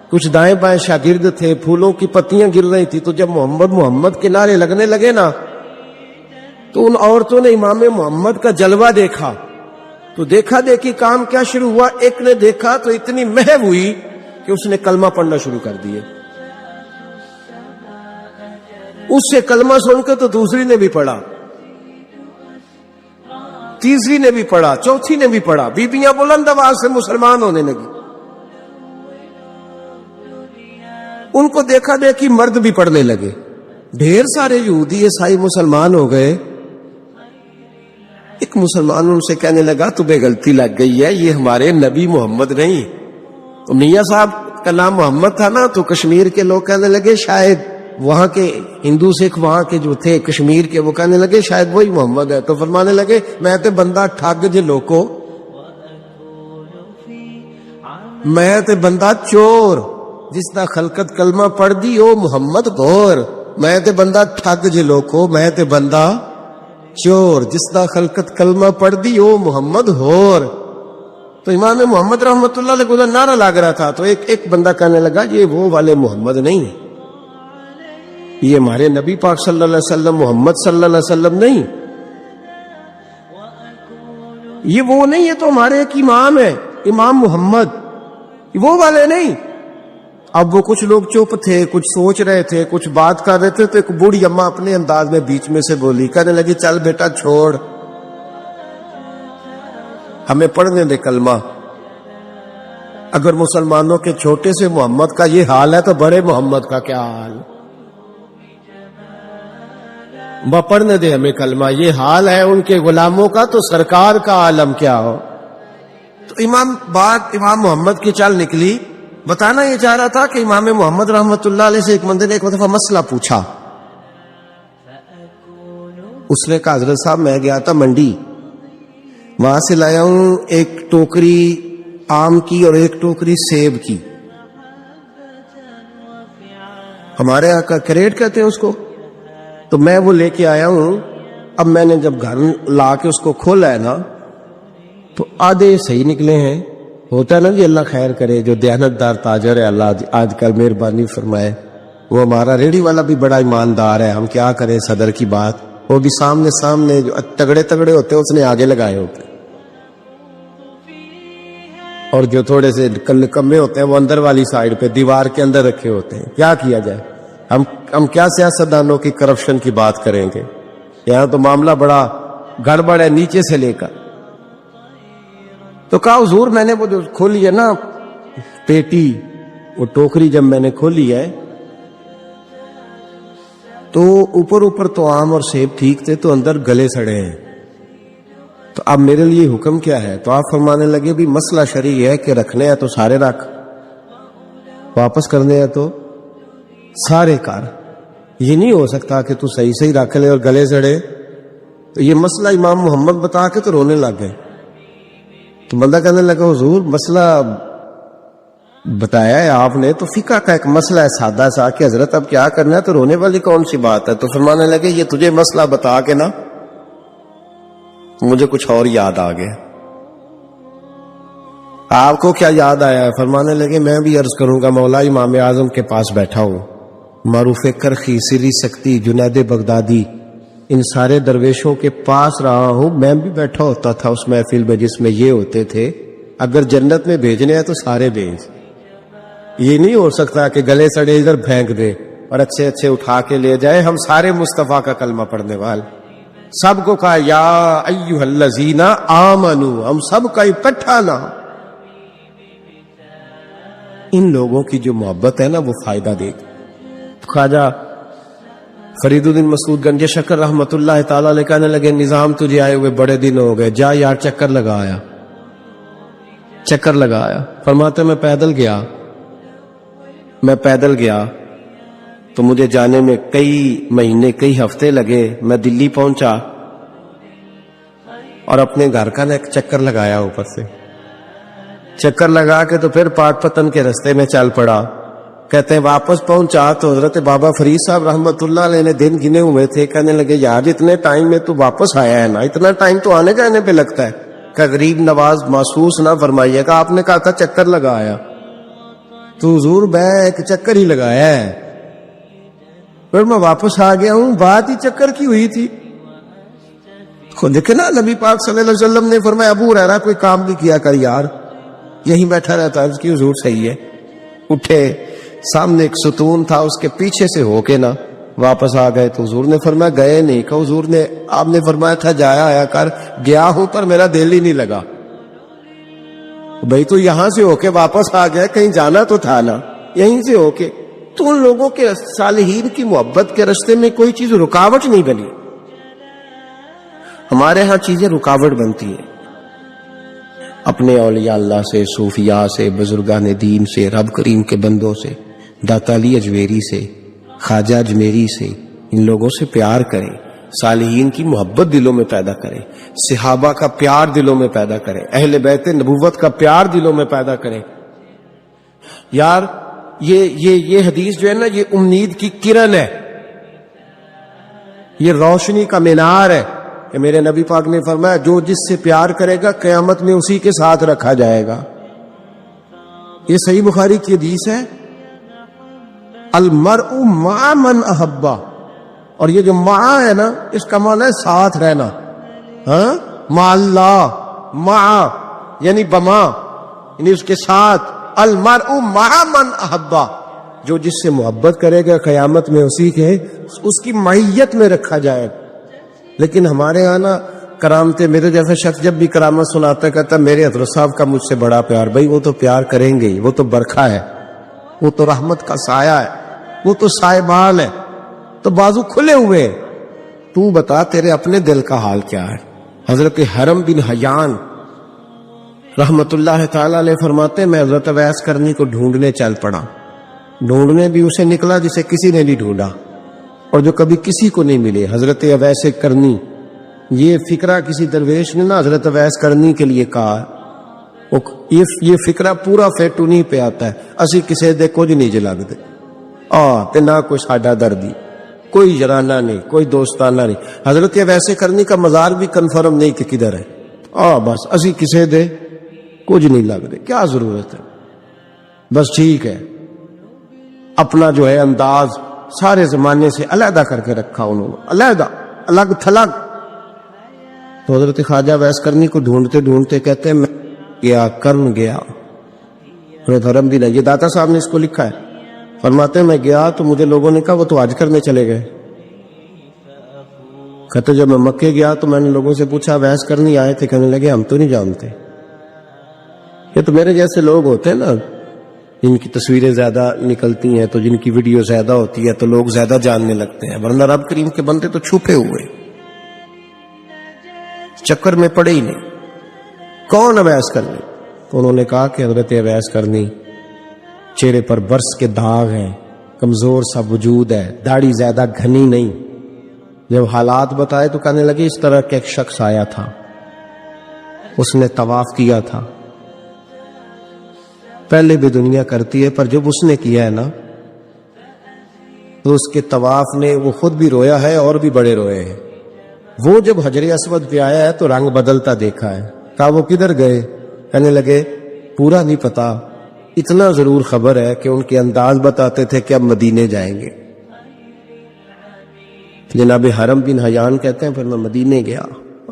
کچھ دائیں بائیں شاگرد تھے، پھولوں کی پتیاں گر رہی تھی. تو جب محمد محمد کے نعرے لگنے لگے نا، تو ان عورتوں نے امام محمد کا جلوہ دیکھا. تو دیکھا دیکھی کام کیا شروع ہوا، ایک نے دیکھا تو اتنی محو ہوئی کہ اس نے کلمہ پڑھنا شروع کر دیے. اس سے کلمہ سن کے تو دوسری نے بھی پڑھا، تیسری نے بھی پڑھا، چوتھی نے بھی پڑھا. بیبیاں بلند آواز سے مسلمان ہونے لگی. ان کو دیکھا دیکھی مرد بھی پڑھنے لگے. ڈھیر سارے یہودی عیسائی مسلمان ہو گئے. ایک مسلمان ان سے کہنے لگا تمہیں غلطی لگ گئی ہے، یہ ہمارے نبی محمد نہیں. تو میاں صاحب کا نام محمد تھا نا، تو کشمیر کے لوگ کہنے لگے شاید وہاں کے ہندو سکھ وہاں کے جو تھے کشمیر کے، وہ کہنے لگے شاید وہی محمد ہے. تو فرمانے لگے میں تے بندہ ٹھگ جے لوکو، میں تے بندہ چور، جس دا خلقت کلمہ پڑھ دی او محمد غور. میں تے بندہ ٹھگ جے لوکو، میں تے بندہ چور، جس دا خلقت کلمہ پڑھ دی او محمد ہور. تو امام محمد رحمت اللہ علیہ کو نعرہ لگ رہا تھا. تو ایک بندہ کہنے لگا یہ وہ والے محمد نہیں، یہ ہمارے نبی پاک صلی اللہ علیہ وسلم محمد صلی اللہ علیہ وسلم نہیں، یہ وہ نہیں، یہ تو ہمارے ایک امام ہے امام محمد، وہ والے نہیں. اب وہ کچھ لوگ چپ تھے، کچھ سوچ رہے تھے، کچھ بات کر رہے تھے. تو ایک بوڑھی اماں اپنے انداز میں بیچ میں سے بولی، کہنے لگی چل بیٹا چھوڑ، ہمیں پڑھنے دے کلمہ. اگر مسلمانوں کے چھوٹے سے محمد کا یہ حال ہے تو بڑے محمد کا کیا حال. پڑھنے دے ہمیں کلمہ، یہ حال ہے ان کے غلاموں کا تو سرکار کا عالم کیا ہو. تو امام محمد کی چال نکلی. بتانا یہ چاہ رہا تھا کہ امام محمد رحمت اللہ علیہ سے ایک بندے نے ایک دفعہ مسئلہ پوچھا. اس نے کہا حضرت صاحب میں گیا تھا منڈی، وہاں سے لایا ہوں ایک ٹوکری آم کی اور ایک ٹوکری سیب کی. ہمارے یہاں کا کریٹ کہتے ہیں اس کو. تو میں وہ لے کے آیا ہوں. اب میں نے جب گھر لا کے اس کو کھولا ہے نا، تو آدھے صحیح نکلے ہیں. ہوتا ہے نا جی اللہ خیر کرے، جو دیانتدار تاجر ہے اللہ آج کل مہربانی فرمائے. وہ ہمارا ریڑھی والا بھی بڑا ایماندار ہے، ہم کیا کریں صدر کی بات. وہ بھی سامنے جو تگڑے ہوتے ہیں اس نے آگے لگائے ہوتے ہیں، اور جو تھوڑے سے کمے ہوتے ہیں وہ اندر والی سائڈ پہ دیوار کے اندر رکھے ہوتے ہیں. کیا کیا جائے، ہم کیا سیاستدانوں کی کرپشن کی بات کریں گے. یہاں تو معاملہ بڑا گڑبڑ ہے نیچے سے لے کر. تو کہا حضور میں نے وہ جو کھولی ہے نا پیٹی، وہ ٹوکری جب میں نے کھولی ہے تو اوپر تو آم اور سیب ٹھیک تھے، تو اندر گلے سڑے ہیں. تو اب میرے لیے حکم کیا ہے؟ تو آپ فرمانے لگے بھی مسئلہ شرعی ہے کہ رکھنے ہیں تو سارے رکھ، واپس کرنے ہیں تو سارے کر. یہ نہیں ہو سکتا کہ تو صحیح رکھ لے اور گلے سڑے. تو یہ مسئلہ امام محمد بتا کے تو رونے لگ گئے. تو بندہ کہنے لگا حضور مسئلہ بتایا ہے آپ نے، تو فقہ کا ایک مسئلہ ہے سادہ سا کہ حضرت اب کیا کرنا ہے، تو رونے والی کون سی بات ہے. تو فرمانے لگے یہ تجھے مسئلہ بتا کے نا مجھے کچھ اور یاد آ گیا. آپ کو کیا یاد آیا ہے؟ فرمانے لگے میں بھی عرض کروں گا، مولا امام اعظم کے پاس بیٹھا ہوں، معروف کرخی، سری سکتی، جنید بغدادی، ان سارے درویشوں کے پاس رہا ہوں. میں بھی بیٹھا ہوتا تھا اس محفل میں جس میں یہ ہوتے تھے. اگر جنت میں بھیجنے ہیں تو سارے بھیج. یہ نہیں ہو سکتا کہ گلے سڑے ادھر پھینک دے اور اچھے اٹھا کے لے جائے. ہم سارے مصطفیٰ کا کلمہ پڑھنے والے، سب کو کہا یا ایھا الذین آمنو، ہم سب کا اکٹھا نام. ان لوگوں کی جو محبت ہے نا وہ فائدہ دے گی. خواجہ فرید الدین مسعود گنج شکر رحمت اللہ تعالی علیہ کہنے لگے نظام تجھے آئے ہوئے بڑے دن ہو گئے، جا یار چکر لگایا. چکر لگایا. فرماتے میں پیدل گیا تو مجھے جانے میں کئی مہینے کئی ہفتے لگے. میں دلی پہنچا اور اپنے گھر کا نا ایک چکر لگایا، اوپر سے چکر لگا کے تو پھر پاٹ پتن کے رستے میں چل پڑا. کہتے ہیں واپس پہنچا تو حضرت بابا فرید صاحب رحمت اللہ علیہ نے دن گنے ہوئے تھے. کہنے لگے یار اتنے ٹائم میں تو واپس آیا ہے نا، اتنا ٹائم تو آنے جانے پہ لگتا ہے. کہ غریب نواز محسوس نہ فرمائیے گا، آپ نے کہا تھا چکر لگایا، تو حضور میں ایک چکر ہی لگایا ہے، پھر میں واپس آ گیا ہوں. بات ہی چکر کی ہوئی تھی. خود دیکھے نا نبی پاک صلی اللہ علیہ وسلم نے فرمایا ابو ہریرہ کوئی کام نہیں کیا کر یار، یہیں بیٹھا رہتا. عرض کی حضور صحیح ہے. اٹھے، سامنے ایک ستون تھا، اس کے پیچھے سے ہو کے نا واپس آ گئے. تو حضور نے فرمایا گئے نہیں. کہ حضور نے آپ نے فرمایا تھا جایا آیا کر. گیا ہوں پر میرا دل ہی نہیں لگا. بھئی تو یہاں سے ہو کے واپس آ گیا، کہیں جانا تو تھا نا، یہیں سے ہو کے. تو ان لوگوں کے صالحین کی محبت کے راستے میں کوئی چیز رکاوٹ نہیں بنی. ہمارے ہاں چیزیں رکاوٹ بنتی ہیں. اپنے اولیاء اللہ سے، صوفیاء سے، بزرگان دین سے، رب کریم کے بندوں سے، داتا علی اجمیری سے، خواجہ اجمیری سے، ان لوگوں سے پیار کریں. صالحین کی محبت دلوں میں پیدا کریں، صحابہ کا پیار دلوں میں پیدا کریں، اہل بیت نبوت کا پیار دلوں میں پیدا کریں. یار یہ حدیث جو ہے نا، یہ امید کی کرن ہے، یہ روشنی کا مینار ہے کہ میرے نبی پاک نے فرمایا جو جس سے پیار کرے گا قیامت میں اسی کے ساتھ رکھا جائے گا. یہ صحیح بخاری کی حدیث ہے. المرء مع من احبا، اور یہ جو مع ہے نا اس کا معنی ہے ساتھ رہنا. ہاں، مع اللہ، مع یعنی بما، یعنی اس کے ساتھ. المرء مع من احبا، جو جس سے محبت کرے گا قیامت میں اسی کے اس کی معیت میں رکھا جائے گا. لیکن ہمارے یہاں نا کرامتے، میرے جیسا شخص جب بھی کرامت سناتا ہے کہتا ہے میرے حضرت صاحب کا مجھ سے بڑا پیار. بھائی وہ تو پیار کریں گے ہی، وہ تو برکھا ہے، وہ تو رحمت کا سایہ ہے، وہ تو سائبان ہے، تو بازو کھلے ہوئے. تو بتا تیرے اپنے دل کا حال کیا ہے. حضرت حرم بن حیان رحمت اللہ تعالی علیہ فرماتے میں حضرت اویس کرنی کو ڈھونڈنے چل پڑا. ڈھونڈنے بھی اسے نکلا جسے کسی نے نہیں ڈھونڈا اور جو کبھی کسی کو نہیں ملے. حضرت اویس کرنی، یہ فکرہ کسی درویش نے نا حضرت اویس کرنی کے لیے کہا. یہ فکرہ پورا فیٹونی پہ آتا ہے. اسی کسی دے کچھ نہیں جلگ دے تے نہ کوئی ساڈا دردی، کوئی جرانہ نہیں، کوئی دوستانہ نہیں. حضرت اویس کرنی کا مزار بھی کنفرم نہیں کہ کدھر ہے. بس اسی کسی دے کچھ نہیں لگ دے. کیا ضرورت ہے؟ بس ٹھیک ہے، اپنا جو ہے انداز سارے زمانے سے علیحدہ کر کے رکھا انہوں نے، علیحدہ، الگ تھلگ. تو حضرت خواجہ اویس کرنی کو ڈھونڈتے ڈھونڈتے کہتے ہیں میں گیا، کرن گیا. حضرت حرم بھی نہیں، یہ داتا صاحب نے اس کو لکھا ہے. فرماتے ہیں میں گیا تو مجھے لوگوں نے کہا وہ تو حج کرنے چلے گئے. کہتے جب میں مکے گیا تو میں نے لوگوں سے پوچھا اویس کرنی آئے تھے؟ کہنے لگے ہم تو نہیں جانتے. یہ تو میرے جیسے لوگ ہوتے ہیں نا جن کی تصویریں زیادہ نکلتی ہیں تو جن کی ویڈیو زیادہ ہوتی ہے تو لوگ زیادہ جاننے لگتے ہیں، ورنہ رب کریم کے بندے تو چھپے ہوئے، چکر میں پڑے ہی نہیں. کون اویس کرنی؟ تو انہوں نے کہا کہ حضرت اویس کرنی، چہرے پر برس کے داغ ہیں، کمزور سا وجود ہے، داڑھی زیادہ گھنی نہیں. جب حالات بتائے تو کہنے لگے اس طرح کا ایک شخص آیا تھا، اس نے طواف کیا تھا. پہلے بھی دنیا کرتی ہے پر جب اس نے کیا ہے نا تو اس کے طواف نے وہ خود بھی رویا ہے اور بھی بڑے روئے ہیں. وہ جب حجر اسود پہ آیا ہے تو رنگ بدلتا دیکھا ہے. کہا وہ کدھر گئے؟ کہنے لگے پورا نہیں پتا، اتنا ضرور خبر ہے کہ ان کے انداز بتاتے تھے کہ اب مدینے جائیں گے. جناب حرم بن حیان کہتے ہیں پھر میں مدینے گیا،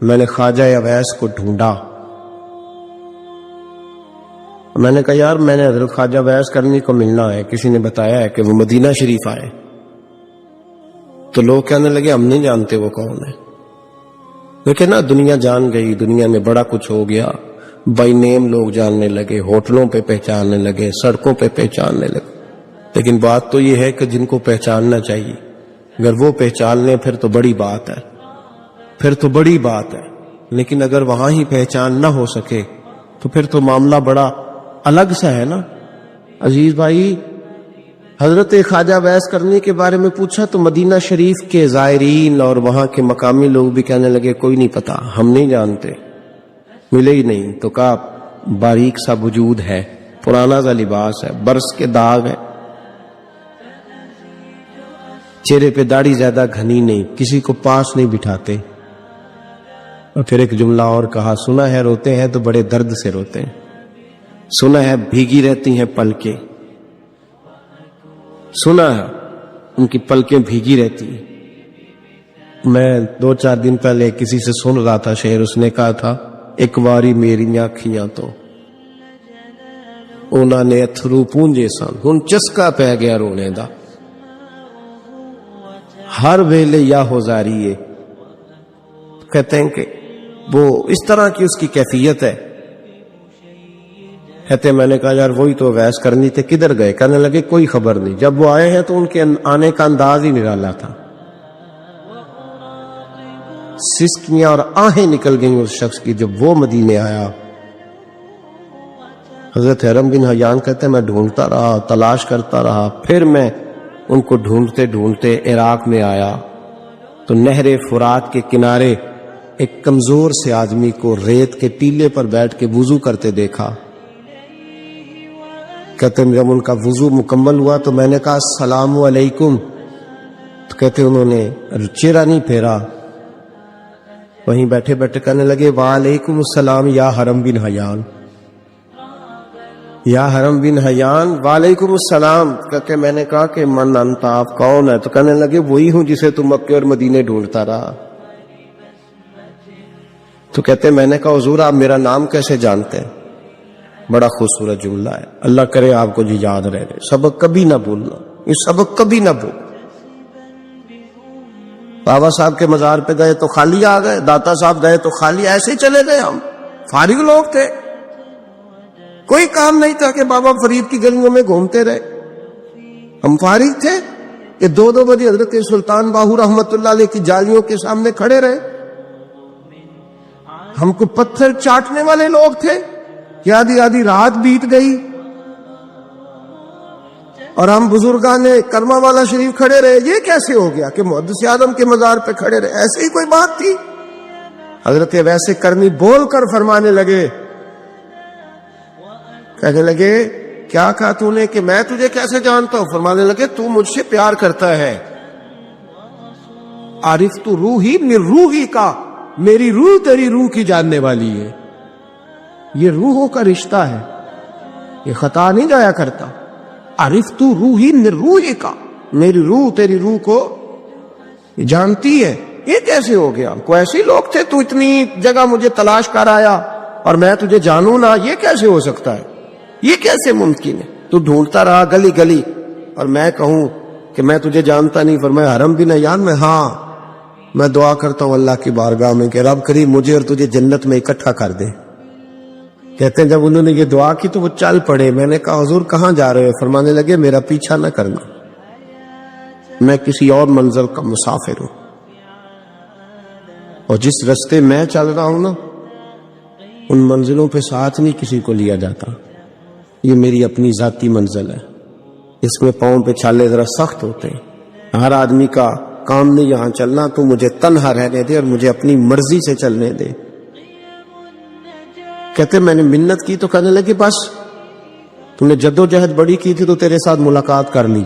میں نے خواجہ اویس کو ڈھونڈا. میں نے کہا یار میں نے حضرت خواجہ اویس کرنی کو ملنا ہے، کسی نے بتایا ہے کہ وہ مدینہ شریف آئے. تو لوگ کہنے لگے ہم نہیں جانتے وہ کون ہے. لیکن نا دنیا جان گئی، دنیا میں بڑا کچھ ہو گیا، بائی نیم لوگ جاننے لگے، ہوٹلوں پہ پہچاننے لگے، سڑکوں پہ پہچاننے لگے. لیکن بات تو یہ ہے کہ جن کو پہچاننا چاہیے اگر وہ پہچان لیں پھر تو بڑی بات ہے، پھر تو بڑی بات ہے. لیکن اگر وہاں ہی پہچان نہ ہو سکے تو پھر تو معاملہ بڑا الگ سا ہے نا. عزیز بھائی، حضرت خواجہ ویس کرنی کے بارے میں پوچھا تو مدینہ شریف کے زائرین اور وہاں کے مقامی لوگ بھی کہنے لگے کوئی نہیں پتا، ہم نہیں جانتے، ملے ہی نہیں. تو کہا باریک سا وجود ہے، پرانا سا لباس ہے، برس کے داغ ہے، چہرے پہ داڑھی زیادہ گھنی نہیں، کسی کو پاس نہیں بٹھاتے. اور پھر ایک جملہ اور کہا، سنا ہے روتے ہیں تو بڑے درد سے روتے ہیں، سنا ہے بھیگی رہتی ہیں پلکیں، سنا ہے ان کی پلکیں بھیگی رہتی ہیں. میں 2-4 دن پہلے کسی سے سن رہا تھا شعر، اس نے کہا تھا ایک واری میری آنکھیاں تو انہوں نے اتھرو پونجے سن ہن چسکا پہ گیا رونے دا، ہر ویلے یا ہوزاری ہے. کہتے ہیں کہ وہ اس طرح کی اس کی کیفیت ہے. کہتے میں نے کہا یار وہی تو ویس کرنی تھے، کدھر گئے؟ کہنے لگے کوئی خبر نہیں. جب وہ آئے ہیں تو ان کے آنے کا انداز ہی نرالا تھا، سسکیاں اور آہیں نکل گئیں اس شخص کی جب وہ مدینے آیا. حضرت حرم بن حیان کہتے ہیں میں ڈھونڈتا رہا، تلاش کرتا رہا، پھر میں ان کو ڈھونڈتے ڈھونڈتے عراق میں آیا تو نہر فرات کے کنارے ایک کمزور سے آدمی کو ریت کے ٹیلے پر بیٹھ کے وضو کرتے دیکھا. کہتے ہیں جب ان کا وضو مکمل ہوا تو میں نے کہا السلام علیکم، تو کہتے انہوں نے چہرہ نہیں پھیرا، وہیں بیٹھے بیٹھے کہنے لگے وعلیکم السلام یا حرم بن حیان، یا حرم بن حیان وعلیکم السلام. کہتے میں نے کہا کہ من انت، آپ کون ہے؟ تو کہنے لگے وہی ہوں جسے تم مکے اور مدینے ڈھونڈتا رہا. تو کہتے میں نے کہا حضور آپ میرا نام کیسے جانتے ہیں؟ بڑا خوبصورت جملہ ہے، اللہ کرے آپ کو جی یاد رہے، سبق کبھی نہ بھولنا، یہ سبق کبھی نہ بھول. بابا صاحب کے مزار پہ گئے تو خالی آ گئے، داتا صاحب گئے تو خالی، ایسے ہی چلے گئے. ہم فارغ لوگ تھے، کوئی کام نہیں تھا کہ بابا فرید کی گلیوں میں گھومتے رہے. ہم فارغ تھے کہ 2 بجے حضرت سلطان باہو رحمت اللہ علیہ کی جالیوں کے سامنے کھڑے رہے. ہم کو پتھر چاٹنے والے لوگ تھے کہ آدھی رات بیت گئی اور ہم بزرگان کرما والا شریف کھڑے رہے. یہ کیسے ہو گیا کہ محدث اعظم کے مزار پہ کھڑے رہے؟ ایسے ہی کوئی بات تھی؟ حضرت ویسے کرنی بول کر فرمانے لگے، کہنے لگے کیا کہا تو نے کہ میں تجھے کیسے جانتا ہوں؟ فرمانے لگے تو مجھ سے پیار کرتا ہے. عارف تو روحی من روحی کا، میری روح تیری روح کی جاننے والی ہے. یہ روحوں کا رشتہ ہے، یہ خطا نہیں جایا کرتا. عارف تو روحی من روحی کا، میری روح تیری روح کو جانتی ہے. یہ کیسے ہو گیا؟ کوئی ایسے لوگ تھے تو اتنی جگہ مجھے تلاش کر آیا اور میں تجھے جانوں نہ؟ یہ کیسے ہو سکتا ہے؟ یہ کیسے ممکن ہے؟ تو ڈھونڈتا رہا گلی گلی اور میں کہوں کہ میں تجھے جانتا نہیں؟ فرمایا حرم بن حیان میں، ہاں میں دعا کرتا ہوں اللہ کی بارگاہ میں کہ رب کریم مجھے اور تجھے جنت میں اکٹھا کر دے. کہتے ہیں جب انہوں نے یہ دعا کی تو وہ چل پڑے. میں نے کہا حضور کہاں جا رہے ہو؟ فرمانے لگے میرا پیچھا نہ کرنا، میں کسی اور منزل کا مسافر ہوں، اور جس رستے میں چل رہا ہوں نا ان منزلوں پہ ساتھ نہیں کسی کو لیا جاتا. یہ میری اپنی ذاتی منزل ہے، اس میں پاؤں پہ چھالے ذرا سخت ہوتے ہیں. ہر آدمی کا کام نہیں یہاں چلنا، تو مجھے تنہا رہنے دے اور مجھے اپنی مرضی سے چلنے دے. کہتے میں نے منت کی تو کہنے لگے بس تم نے جدوجہد بڑی کی تھی تو تیرے ساتھ ملاقات کر لی،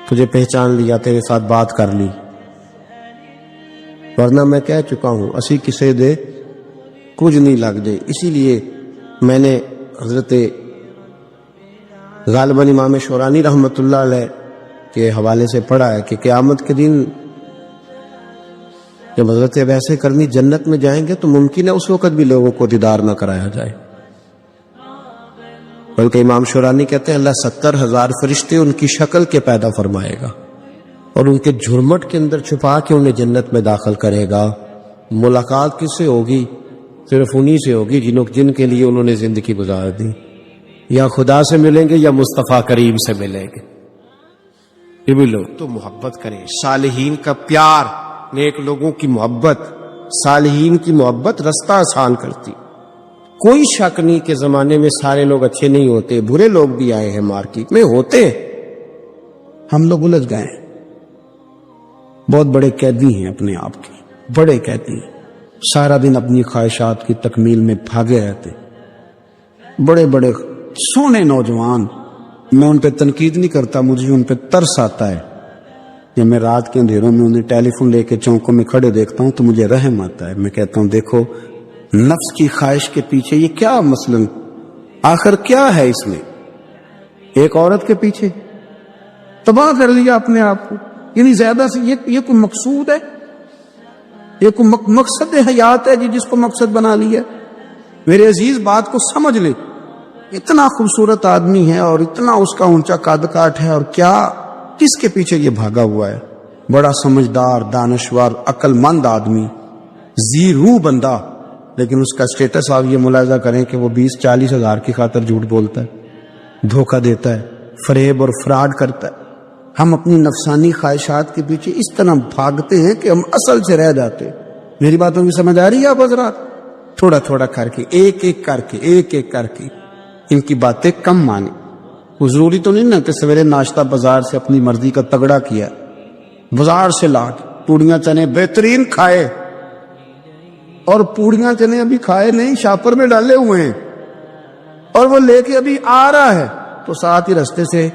تجھے پہچان لیا، تیرے ساتھ بات کر لی، ورنہ میں کہہ چکا ہوں اسی کسے دے کچھ نہیں لگ دے. اسی لیے میں نے حضرت غالباً امام شورانی رحمت اللہ علیہ کے حوالے سے پڑھا ہے کہ قیامت کے دن جب حضرت ویسے کرنی جنت میں جائیں گے تو ممکن ہے اس وقت بھی لوگوں کو دیدار نہ کرایا جائے، بلکہ امام شورانی کہتے ہیں اللہ 70,000 فرشتے ان کی شکل کے پیدا فرمائے گا اور ان کے جھرمٹ کے اندر چھپا کے انہیں جنت میں داخل کرے گا. ملاقات کس سے ہوگی؟ صرف انہی سے ہوگی جن کے لیے انہوں نے زندگی گزار دی. یا خدا سے ملیں گے یا مصطفیٰ کریم سے ملیں گے. یہ بھی لوگ تو محبت کریں. صالحین کا پیار، نیک لوگوں کی محبت، صالحین کی محبت رستہ آسان کرتی. کوئی شک نہیں کہ زمانے میں سارے لوگ اچھے نہیں ہوتے، برے لوگ بھی آئے ہیں مارکیٹ میں، ہوتے. ہم لوگ الجھ گئے ہیں، بہت بڑے قیدی ہیں اپنے آپ کے، بڑے قیدی ہیں. سارا دن اپنی خواہشات کی تکمیل میں بھاگے رہتے. بڑے بڑے سونے نوجوان، میں ان پہ تنقید نہیں کرتا، مجھے ان پہ ترس آتا ہے. جب میں رات کے اندھیروں میں انہیں ٹیلی فون لے کے چوکوں میں کھڑے دیکھتا ہوں تو مجھے رحم آتا ہے. میں کہتا ہوں دیکھو نفس کی خواہش کے پیچھے یہ کیا مثلاً آخر کیا ہے اس میں؟ ایک عورت کے پیچھے تباہ کر لیا اپنے آپ کو. یعنی زیادہ سے یہ کوئی مقصود ہے؟ یہ کوئی مقصد حیات ہے جس کو مقصد بنا لیا؟ میرے عزیز بات کو سمجھ لے. اتنا خوبصورت آدمی ہے اور اتنا اس کا اونچا قد کاٹ ہے، اور کیا کس کے پیچھے یہ بھاگا ہوا ہے؟ بڑا سمجھدار، دانشور، عقل مند آدمی، ذی روح بندہ، لیکن اس کا سٹیٹس آپ یہ ملاحظہ کریں کہ وہ 20-40 ہزار کی خاطر جھوٹ بولتا ہے، دھوکہ دیتا ہے، فریب اور فراڈ کرتا ہے. ہم اپنی نفسانی خواہشات کے پیچھے اس طرح بھاگتے ہیں کہ ہم اصل سے رہ جاتے. میری باتوں کی سمجھ آ رہی ہے آپ حضرات؟ تھوڑا تھوڑا کر کے، ایک ایک کر کے ان کی باتیں کم مانیں. وہ ضروری تو نہیں نا کہ سویرے ناشتہ بازار سے اپنی مرضی کا تگڑا کیا، بازار سے لا کے پوڑیاں چنے بہترین کھائے، اور پوڑیاں چنے ابھی کھائے نہیں، شاپر میں ڈالے ہوئے ہیں، اور وہ لے کے ابھی آ رہا ہے تو ساتھ ہی رستے سے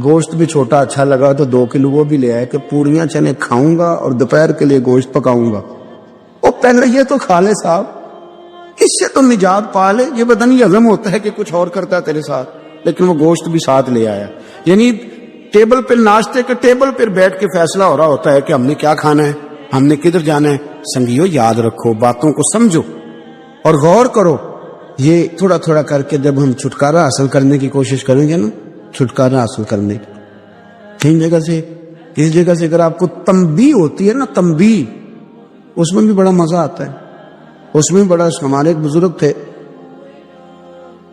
گوشت بھی چھوٹا اچھا لگا تو 2 کلو وہ بھی لے آئے کہ پوڑیاں چنے کھاؤں گا اور دوپہر کے لیے گوشت پکاؤں گا. وہ پہلے یہ تو کھا لے صاحب، اس سے تو نجات پا لے. یہ بدن ہی ہضم ہوتا ہے کہ کچھ اور کرتا ہے تیرے ساتھ، لیکن وہ گوشت بھی ساتھ لے آیا. یعنی ٹیبل پہ، ناشتے کے ٹیبل پر بیٹھ کے فیصلہ ہو رہا ہوتا ہے کہ ہم نے کیا کھانا ہے، ہم نے کدھر جانا ہے. سنگیو یاد رکھو، باتوں کو سمجھو اور غور کرو. یہ تھوڑا تھوڑا کر کے جب ہم چھٹکارا حاصل کرنے کی کوشش کریں گے نا، چھٹکارا حاصل کرنے کی اس جگہ سے اگر آپ کو تنبیہ ہوتی ہے نا، تنبیہ، اس میں بھی بڑا مزہ آتا ہے. اس میں بڑا، ہمارے ایک بزرگ تھے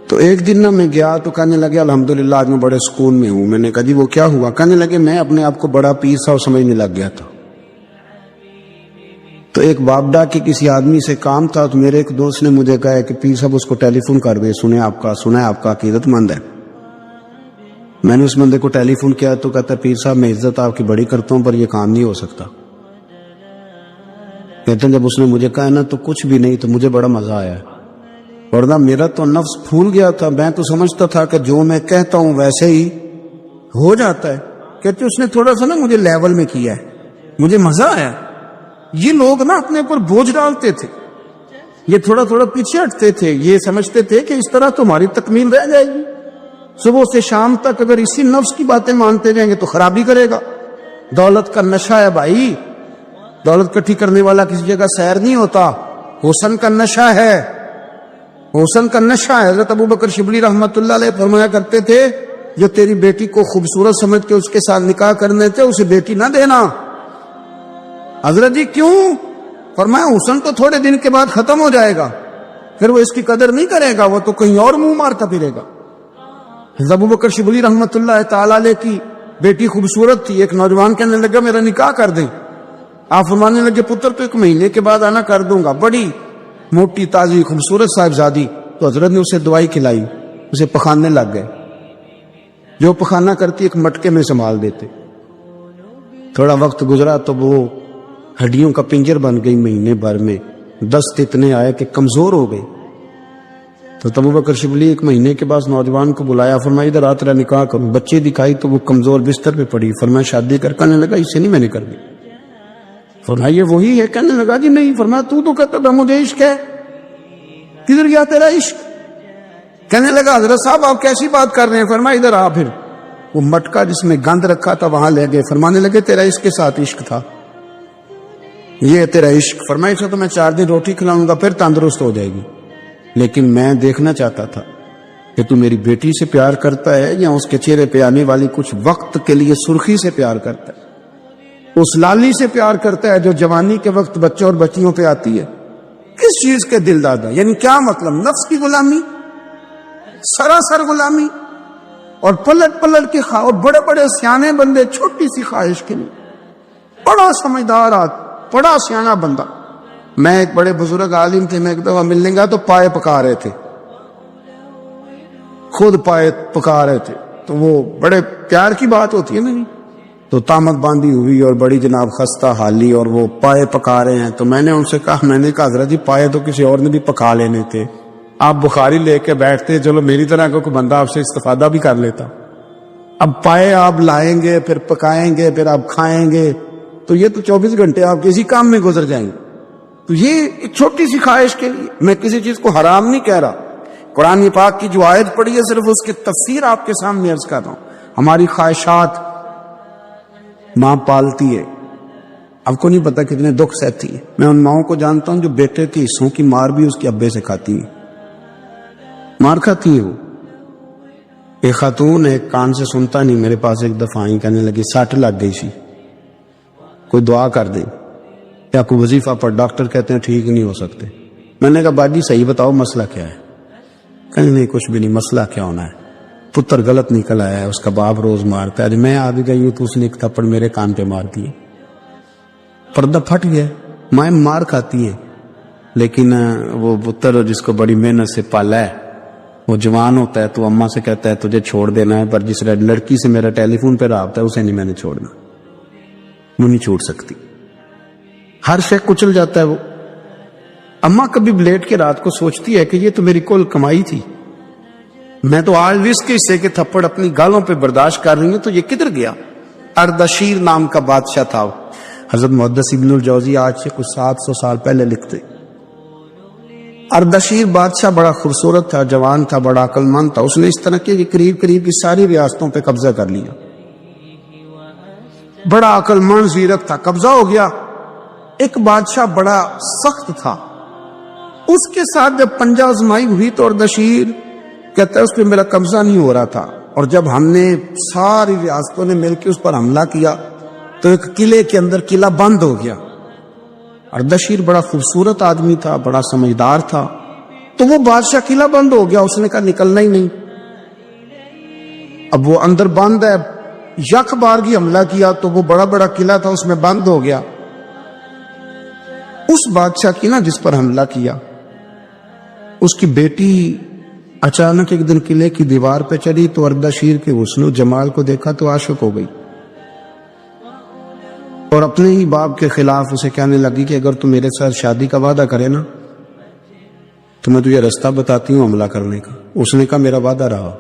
تو ایک دن نا میں گیا تو کہنے لگے الحمدللہ آج میں بڑے سکون میں ہوں. میں نے کہا جی وہ کیا ہوا؟ کہنے لگے میں اپنے آپ کو بڑا پیر صاحب سمجھنے لگ گیا تھا. تو ایک بابڈا کے کسی آدمی سے کام تھا تو میرے ایک دوست نے مجھے کہا کہ پیر صاحب اس کو ٹیلی فون کر دے، سنا ہے آپ کا عقیدت مند ہے. میں نے اس بندے کو ٹیلی فون کیا تو کہتا پیر صاحب میں عزت آپ کی بڑی کرتا ہوں پر یہ کام نہیں ہو سکتا. کہتے ہیں جب اس نے مجھے کہا نا تو کچھ بھی نہیں، تو مجھے بڑا مزہ آیا، ورنہ میرا تو نفس پھول گیا تھا. میں تو سمجھتا تھا کہ جو میں کہتا ہوں ویسے ہی ہو جاتا ہے. کہتے اس نے تھوڑا سا نا مجھے لیول میں کیا ہے، مجھے مزہ آیا. یہ لوگ نا اپنے اوپر بوجھ ڈالتے تھے، یہ تھوڑا تھوڑا پیچھے ہٹتے تھے، یہ سمجھتے تھے کہ اس طرح تمہاری تکمیل رہ جائے گی. صبح سے شام تک اگر اسی نفس کی باتیں مانتے جائیں گے تو خرابی کرے گا. دولت کا نشہ ہے بھائی، دولت کٹھی کرنے والا کسی جگہ سیر نہیں ہوتا. حسن کا نشہ ہے، حسن کا نشہ ہے. حضرت ابوبکر شبلی رحمت اللہ علیہ فرمایا کرتے تھے جو تیری بیٹی کو خوبصورت سمجھ کے اس کے ساتھ نکاح کرنے تھے اسے بیٹی نہ دینا. حضرت جی کیوں؟ فرمایا حسن تو تھوڑے دن کے بعد ختم ہو جائے گا، پھر وہ اس کی قدر نہیں کرے گا، وہ تو کہیں اور منہ مارتا پھرے گا. حضرت ابوبکر شبلی رحمت اللہ تعالی علیہ کی بیٹی خوبصورت تھی. ایک نوجوان کہنے لگا میرا نکاح کر دیں. آپ فرمانے لگے پتر تو 1 مہینے کے بعد آنا کر دوں گا. بڑی موٹی تازی خوبصورت صاحبزادی. تو حضرت نے اسے دوائی کھلائی، اسے پخانے لگ گئے. جو پخانہ کرتی ایک مٹکے میں سنبھال دیتے. تھوڑا وقت گزرا تو وہ ہڈیوں کا پنجر بن گئی. مہینے بھر میں دست اتنے آئے کہ کمزور ہو گئی. تو ابوبکر شبلی 1 مہینے کے بعد نوجوان کو بلایا، فرمایا ادھر آ تیرا نکاح کروں. بچے دکھائی تو وہ کمزور بستر پہ پڑی. فرمایا شادی کرنے لگا اس سے نہیں میں نے کرنی. فرمایا یہ وہی ہے؟ کہنے لگا جی نہیں. فرمایا تو کہتا تھا مجھے عشق ہے، کدھر گیا تیرا عشق؟ کہنے لگا حضرت صاحب آپ کیسی بات کر رہے ہیں؟ فرمایا ادھر آ. پھر وہ مٹکا جس میں گند رکھا تھا وہاں لے گئے. فرمانے لگے تیرا اس کے ساتھ عشق تھا، یہ تیرا عشق. فرمایا اسے تو میں 4 دن روٹی کھلاؤں گا پھر تندرست ہو جائے گی، لیکن میں دیکھنا چاہتا تھا کہ تو میری بیٹی سے پیار کرتا ہے یا اس کے چہرے پہ آنے والی کچھ وقت کے لیے سرخی سے پیار کرتا ہے، اس لالی سے پیار کرتا ہے جو جوانی کے وقت بچوں اور بچیوں پہ آتی ہے. کس چیز کے دل دادا؟ یعنی کیا مطلب؟ نفس کی غلامی، سراسر غلامی، اور پلٹ پلٹ کے اور بڑے بڑے سیانے بندے چھوٹی سی خواہش کے لیے، بڑا سمجھدار بڑا سیانا بندہ۔ میں ایک بڑے بزرگ عالم تھے، میں ایک دفعہ ملنے گیا تو پائے پکا رہے تھے، خود پائے پکا رہے تھے، تو وہ بڑے پیار کی بات ہوتی ہے نا، تو تامت باندھی ہوئی اور بڑی جناب خستہ حالی، اور وہ پائے پکا رہے ہیں۔ تو میں نے ان سے کہا حضرت جی پائے تو کسی اور نے بھی پکا لینے تھے، آپ بخاری لے کے بیٹھتے، چلو میری طرح کا کوئی بندہ آپ سے استفادہ بھی کر لیتا۔ اب پائے آپ لائیں گے، پھر پکائیں گے، پھر آپ کھائیں گے، تو یہ تو 24 گھنٹے آپ کسی کام میں گزر جائیں گے۔ تو یہ ایک چھوٹی سی خواہش کے لیے، میں کسی چیز کو حرام نہیں کہہ رہا، قرآن پاک کی جو آیت پڑھی ہے صرف اس کی تفسیر آپ کے سامنے عرض کر رہا ہوں۔ ہماری خواہشات ماں پالتی ہے، اب کو نہیں پتا کتنے دکھ سہتی ہے۔ میں ان ماؤں کو جانتا ہوں جو بیٹے کے حصوں کی مار بھی اس کے ابے سے کھاتی ہیں، مار کھاتی ہے وہ۔ ایک خاتون ایک کان سے سنتا نہیں، میرے پاس ایک دفعہ آئی، کہنے لگی سٹ لگ گئی سی، کوئی دعا کر دے یا کوئی وظیفہ پر، ڈاکٹر کہتے ہیں ٹھیک نہیں ہو سکتے۔ میں نے کہا باجی صحیح بتاؤ مسئلہ کیا ہے؟ کہیں نہیں کچھ بھی نہیں، مسئلہ کیا ہونا ہے، پتر غلط نکل آیا ہے، اس کا باپ روز مارتا ہے، میں آ بھی گئی ہوں تو اس نے ایک تھپڑ میرے کان پہ مار دی، پردہ پھٹ گیا۔ مائیں مار کھاتی ہیں، لیکن وہ پتر جس کو بڑی محنت سے پالا ہے، وہ جوان ہوتا ہے تو اماں سے کہتا ہے تجھے چھوڑ دینا ہے، پر جس لڑکی سے میرا ٹیلی فون پہ رابطہ ہے اسے نہیں میں نے چھوڑنا، وہ نہیں چھوڑ سکتی، ہر شے کچل جاتا ہے وہ۔ اماں کبھی لیٹ کے رات کو سوچتی ہے کہ یہ تو میری کل کمائی تھی، میں تو آج بھی اس کے حصے کے تھپڑ اپنی گالوں پہ برداشت کر رہی ہوں، تو یہ کدھر گیا؟ اردشیر نام کا بادشاہ تھا، حضرت محدث ابن الجوزی آج سے کچھ 700 سال پہلے لکھتے۔ اردشیر بادشاہ بڑا خوبصورت تھا، جوان تھا، بڑا عقل مند تھا، اس نے اس طرح کی قریب کی ساری ریاستوں پہ قبضہ کر لیا، بڑا عقل مند زیرک تھا، قبضہ ہو گیا۔ ایک بادشاہ بڑا سخت تھا، اس کے ساتھ جب پنجہ آزمائی ہوئی تو اردشیر کہتا ہے اس پہ میرا قبضہ نہیں ہو رہا تھا، اور جب ہم نے ساری ریاستوں نے مل کے اس پر حملہ کیا تو ایک قلعے کے اندر قلعہ بند ہو گیا۔ اردشیر بڑا خوبصورت آدمی تھا، بڑا سمجھدار تھا، تو وہ بادشاہ قلعہ بند ہو گیا، اس نے کہا نکلنا ہی نہیں، اب وہ اندر بند ہے، یک بار کی حملہ کیا تو وہ بڑا قلعہ تھا اس میں بند ہو گیا۔ اس بادشاہ کی نا جس پر حملہ کیا، اس کی بیٹی اچانک ایک دن قلعے کی دیوار پہ چڑھی تو اردشیر کے حسن و جمال کو دیکھا تو عاشق ہو گئی، اور اپنے ہی باپ کے خلاف اسے کہنے لگی کہ اگر تو میرے ساتھ شادی کا وعدہ کرے نا تو میں تجھے رستہ بتاتی ہوں حملہ کرنے کا۔ اس نے کہا میرا وعدہ رہا،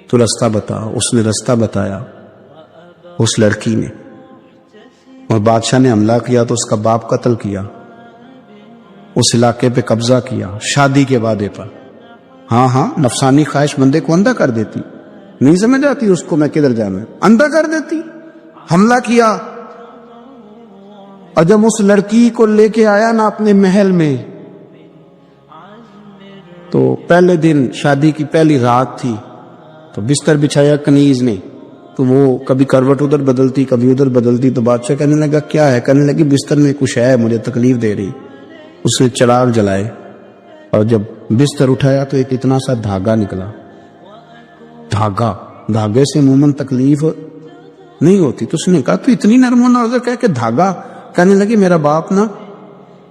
تو رستہ بتا۔ اس نے رستہ بتایا اس لڑکی نے، اور بادشاہ نے حملہ کیا تو اس کا باپ قتل کیا، اس علاقے پہ قبضہ کیا شادی کے وعدے پر۔ ہاں نفسانی خواہش بندے کو اندھا کر دیتی، نہیں سمجھ آتی اس کو میں کدھر جانا، اندھا کر دیتی۔ حملہ کیا، اور جب اس لڑکی کو لے کے آیا نا اپنے محل میں، تو پہلے دن شادی کی پہلی رات تھی، تو بستر بچھایا کنیز نے، تو وہ کبھی کروٹ ادھر بدلتی کبھی ادھر بدلتی، تو بادشاہ کہنے لگا کیا ہے؟ کہنے لگی بستر میں کچھ ہے، مجھے تکلیف دے رہی۔ اس نے چراغ جلائے اور جب بستر اٹھایا تو ایک اتنا سا دھاگا نکلا، دھاگے سے عموماً تکلیف نہیں ہوتی، تو اس نے کہا تو اتنی نرم و نازک ہے کہ دھاگا؟ کہنے لگی میرا باپ نا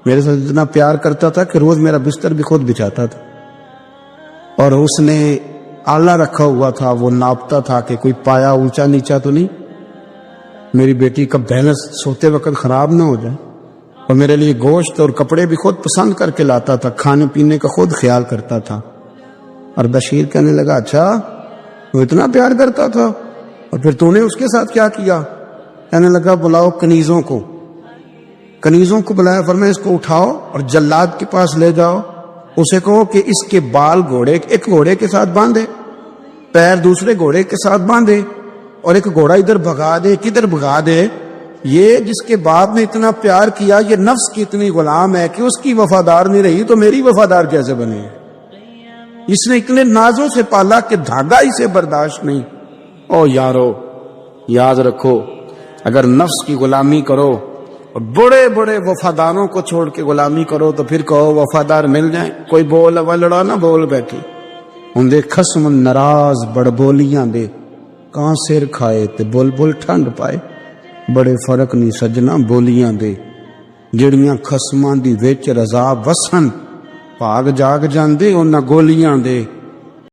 میرے ساتھ اتنا پیار کرتا تھا کہ روز میرا بستر بھی خود بچھاتا تھا، اور اس نے آلہ رکھا ہوا تھا، وہ ناپتا تھا کہ کوئی پایا اونچا نیچا تو نہیں، میری بیٹی کا بیلنس سوتے وقت خراب نہ ہو جائے، اور میرے لیے گوشت اور کپڑے بھی خود پسند کر کے لاتا تھا، کھانے پینے کا خود خیال کرتا تھا۔ اردشیر کہنے لگا اچھا وہ اتنا پیار کرتا تھا، اور پھر تو نے اس کے ساتھ کیا کیا؟ کہنے لگا بلاؤ کنیزوں کو بلایا، فرمایا اس کو اٹھاؤ اور جلاد کے پاس لے جاؤ، اسے کہو کہ اس کے بال ایک گھوڑے کے ساتھ باندھے، پیر دوسرے گھوڑے کے ساتھ باندھے، اور ایک گھوڑا ادھر بھگا دے، کدھر بھگا دے، یہ جس کے باپ نے اتنا پیار کیا یہ نفس کی اتنی غلام ہے کہ اس کی وفادار نہیں رہی تو میری وفادار کیسے بنے؟ اس نے اتنے نازوں سے پالا کہ دھاگا اسے برداشت نہیں۔ او یارو، یاد رکھو اگر نفس کی غلامی کرو اور بڑے بڑے وفاداروں کو چھوڑ کے غلامی کرو تو پھر کہو وفادار مل جائیں. کوئی بول لڑا نہ بول بیٹھی ہوں دے خصم ناراض بڑ بولیاں دے کہاں سر کھائے تے بول بول ٹھنڈ پائے. بڑے فرق نہیں سجنا بولیاں دے جڑیاں خصماں دی وچ رضا وسن بھاگ جاگ جاندے انہاں گولیاں دے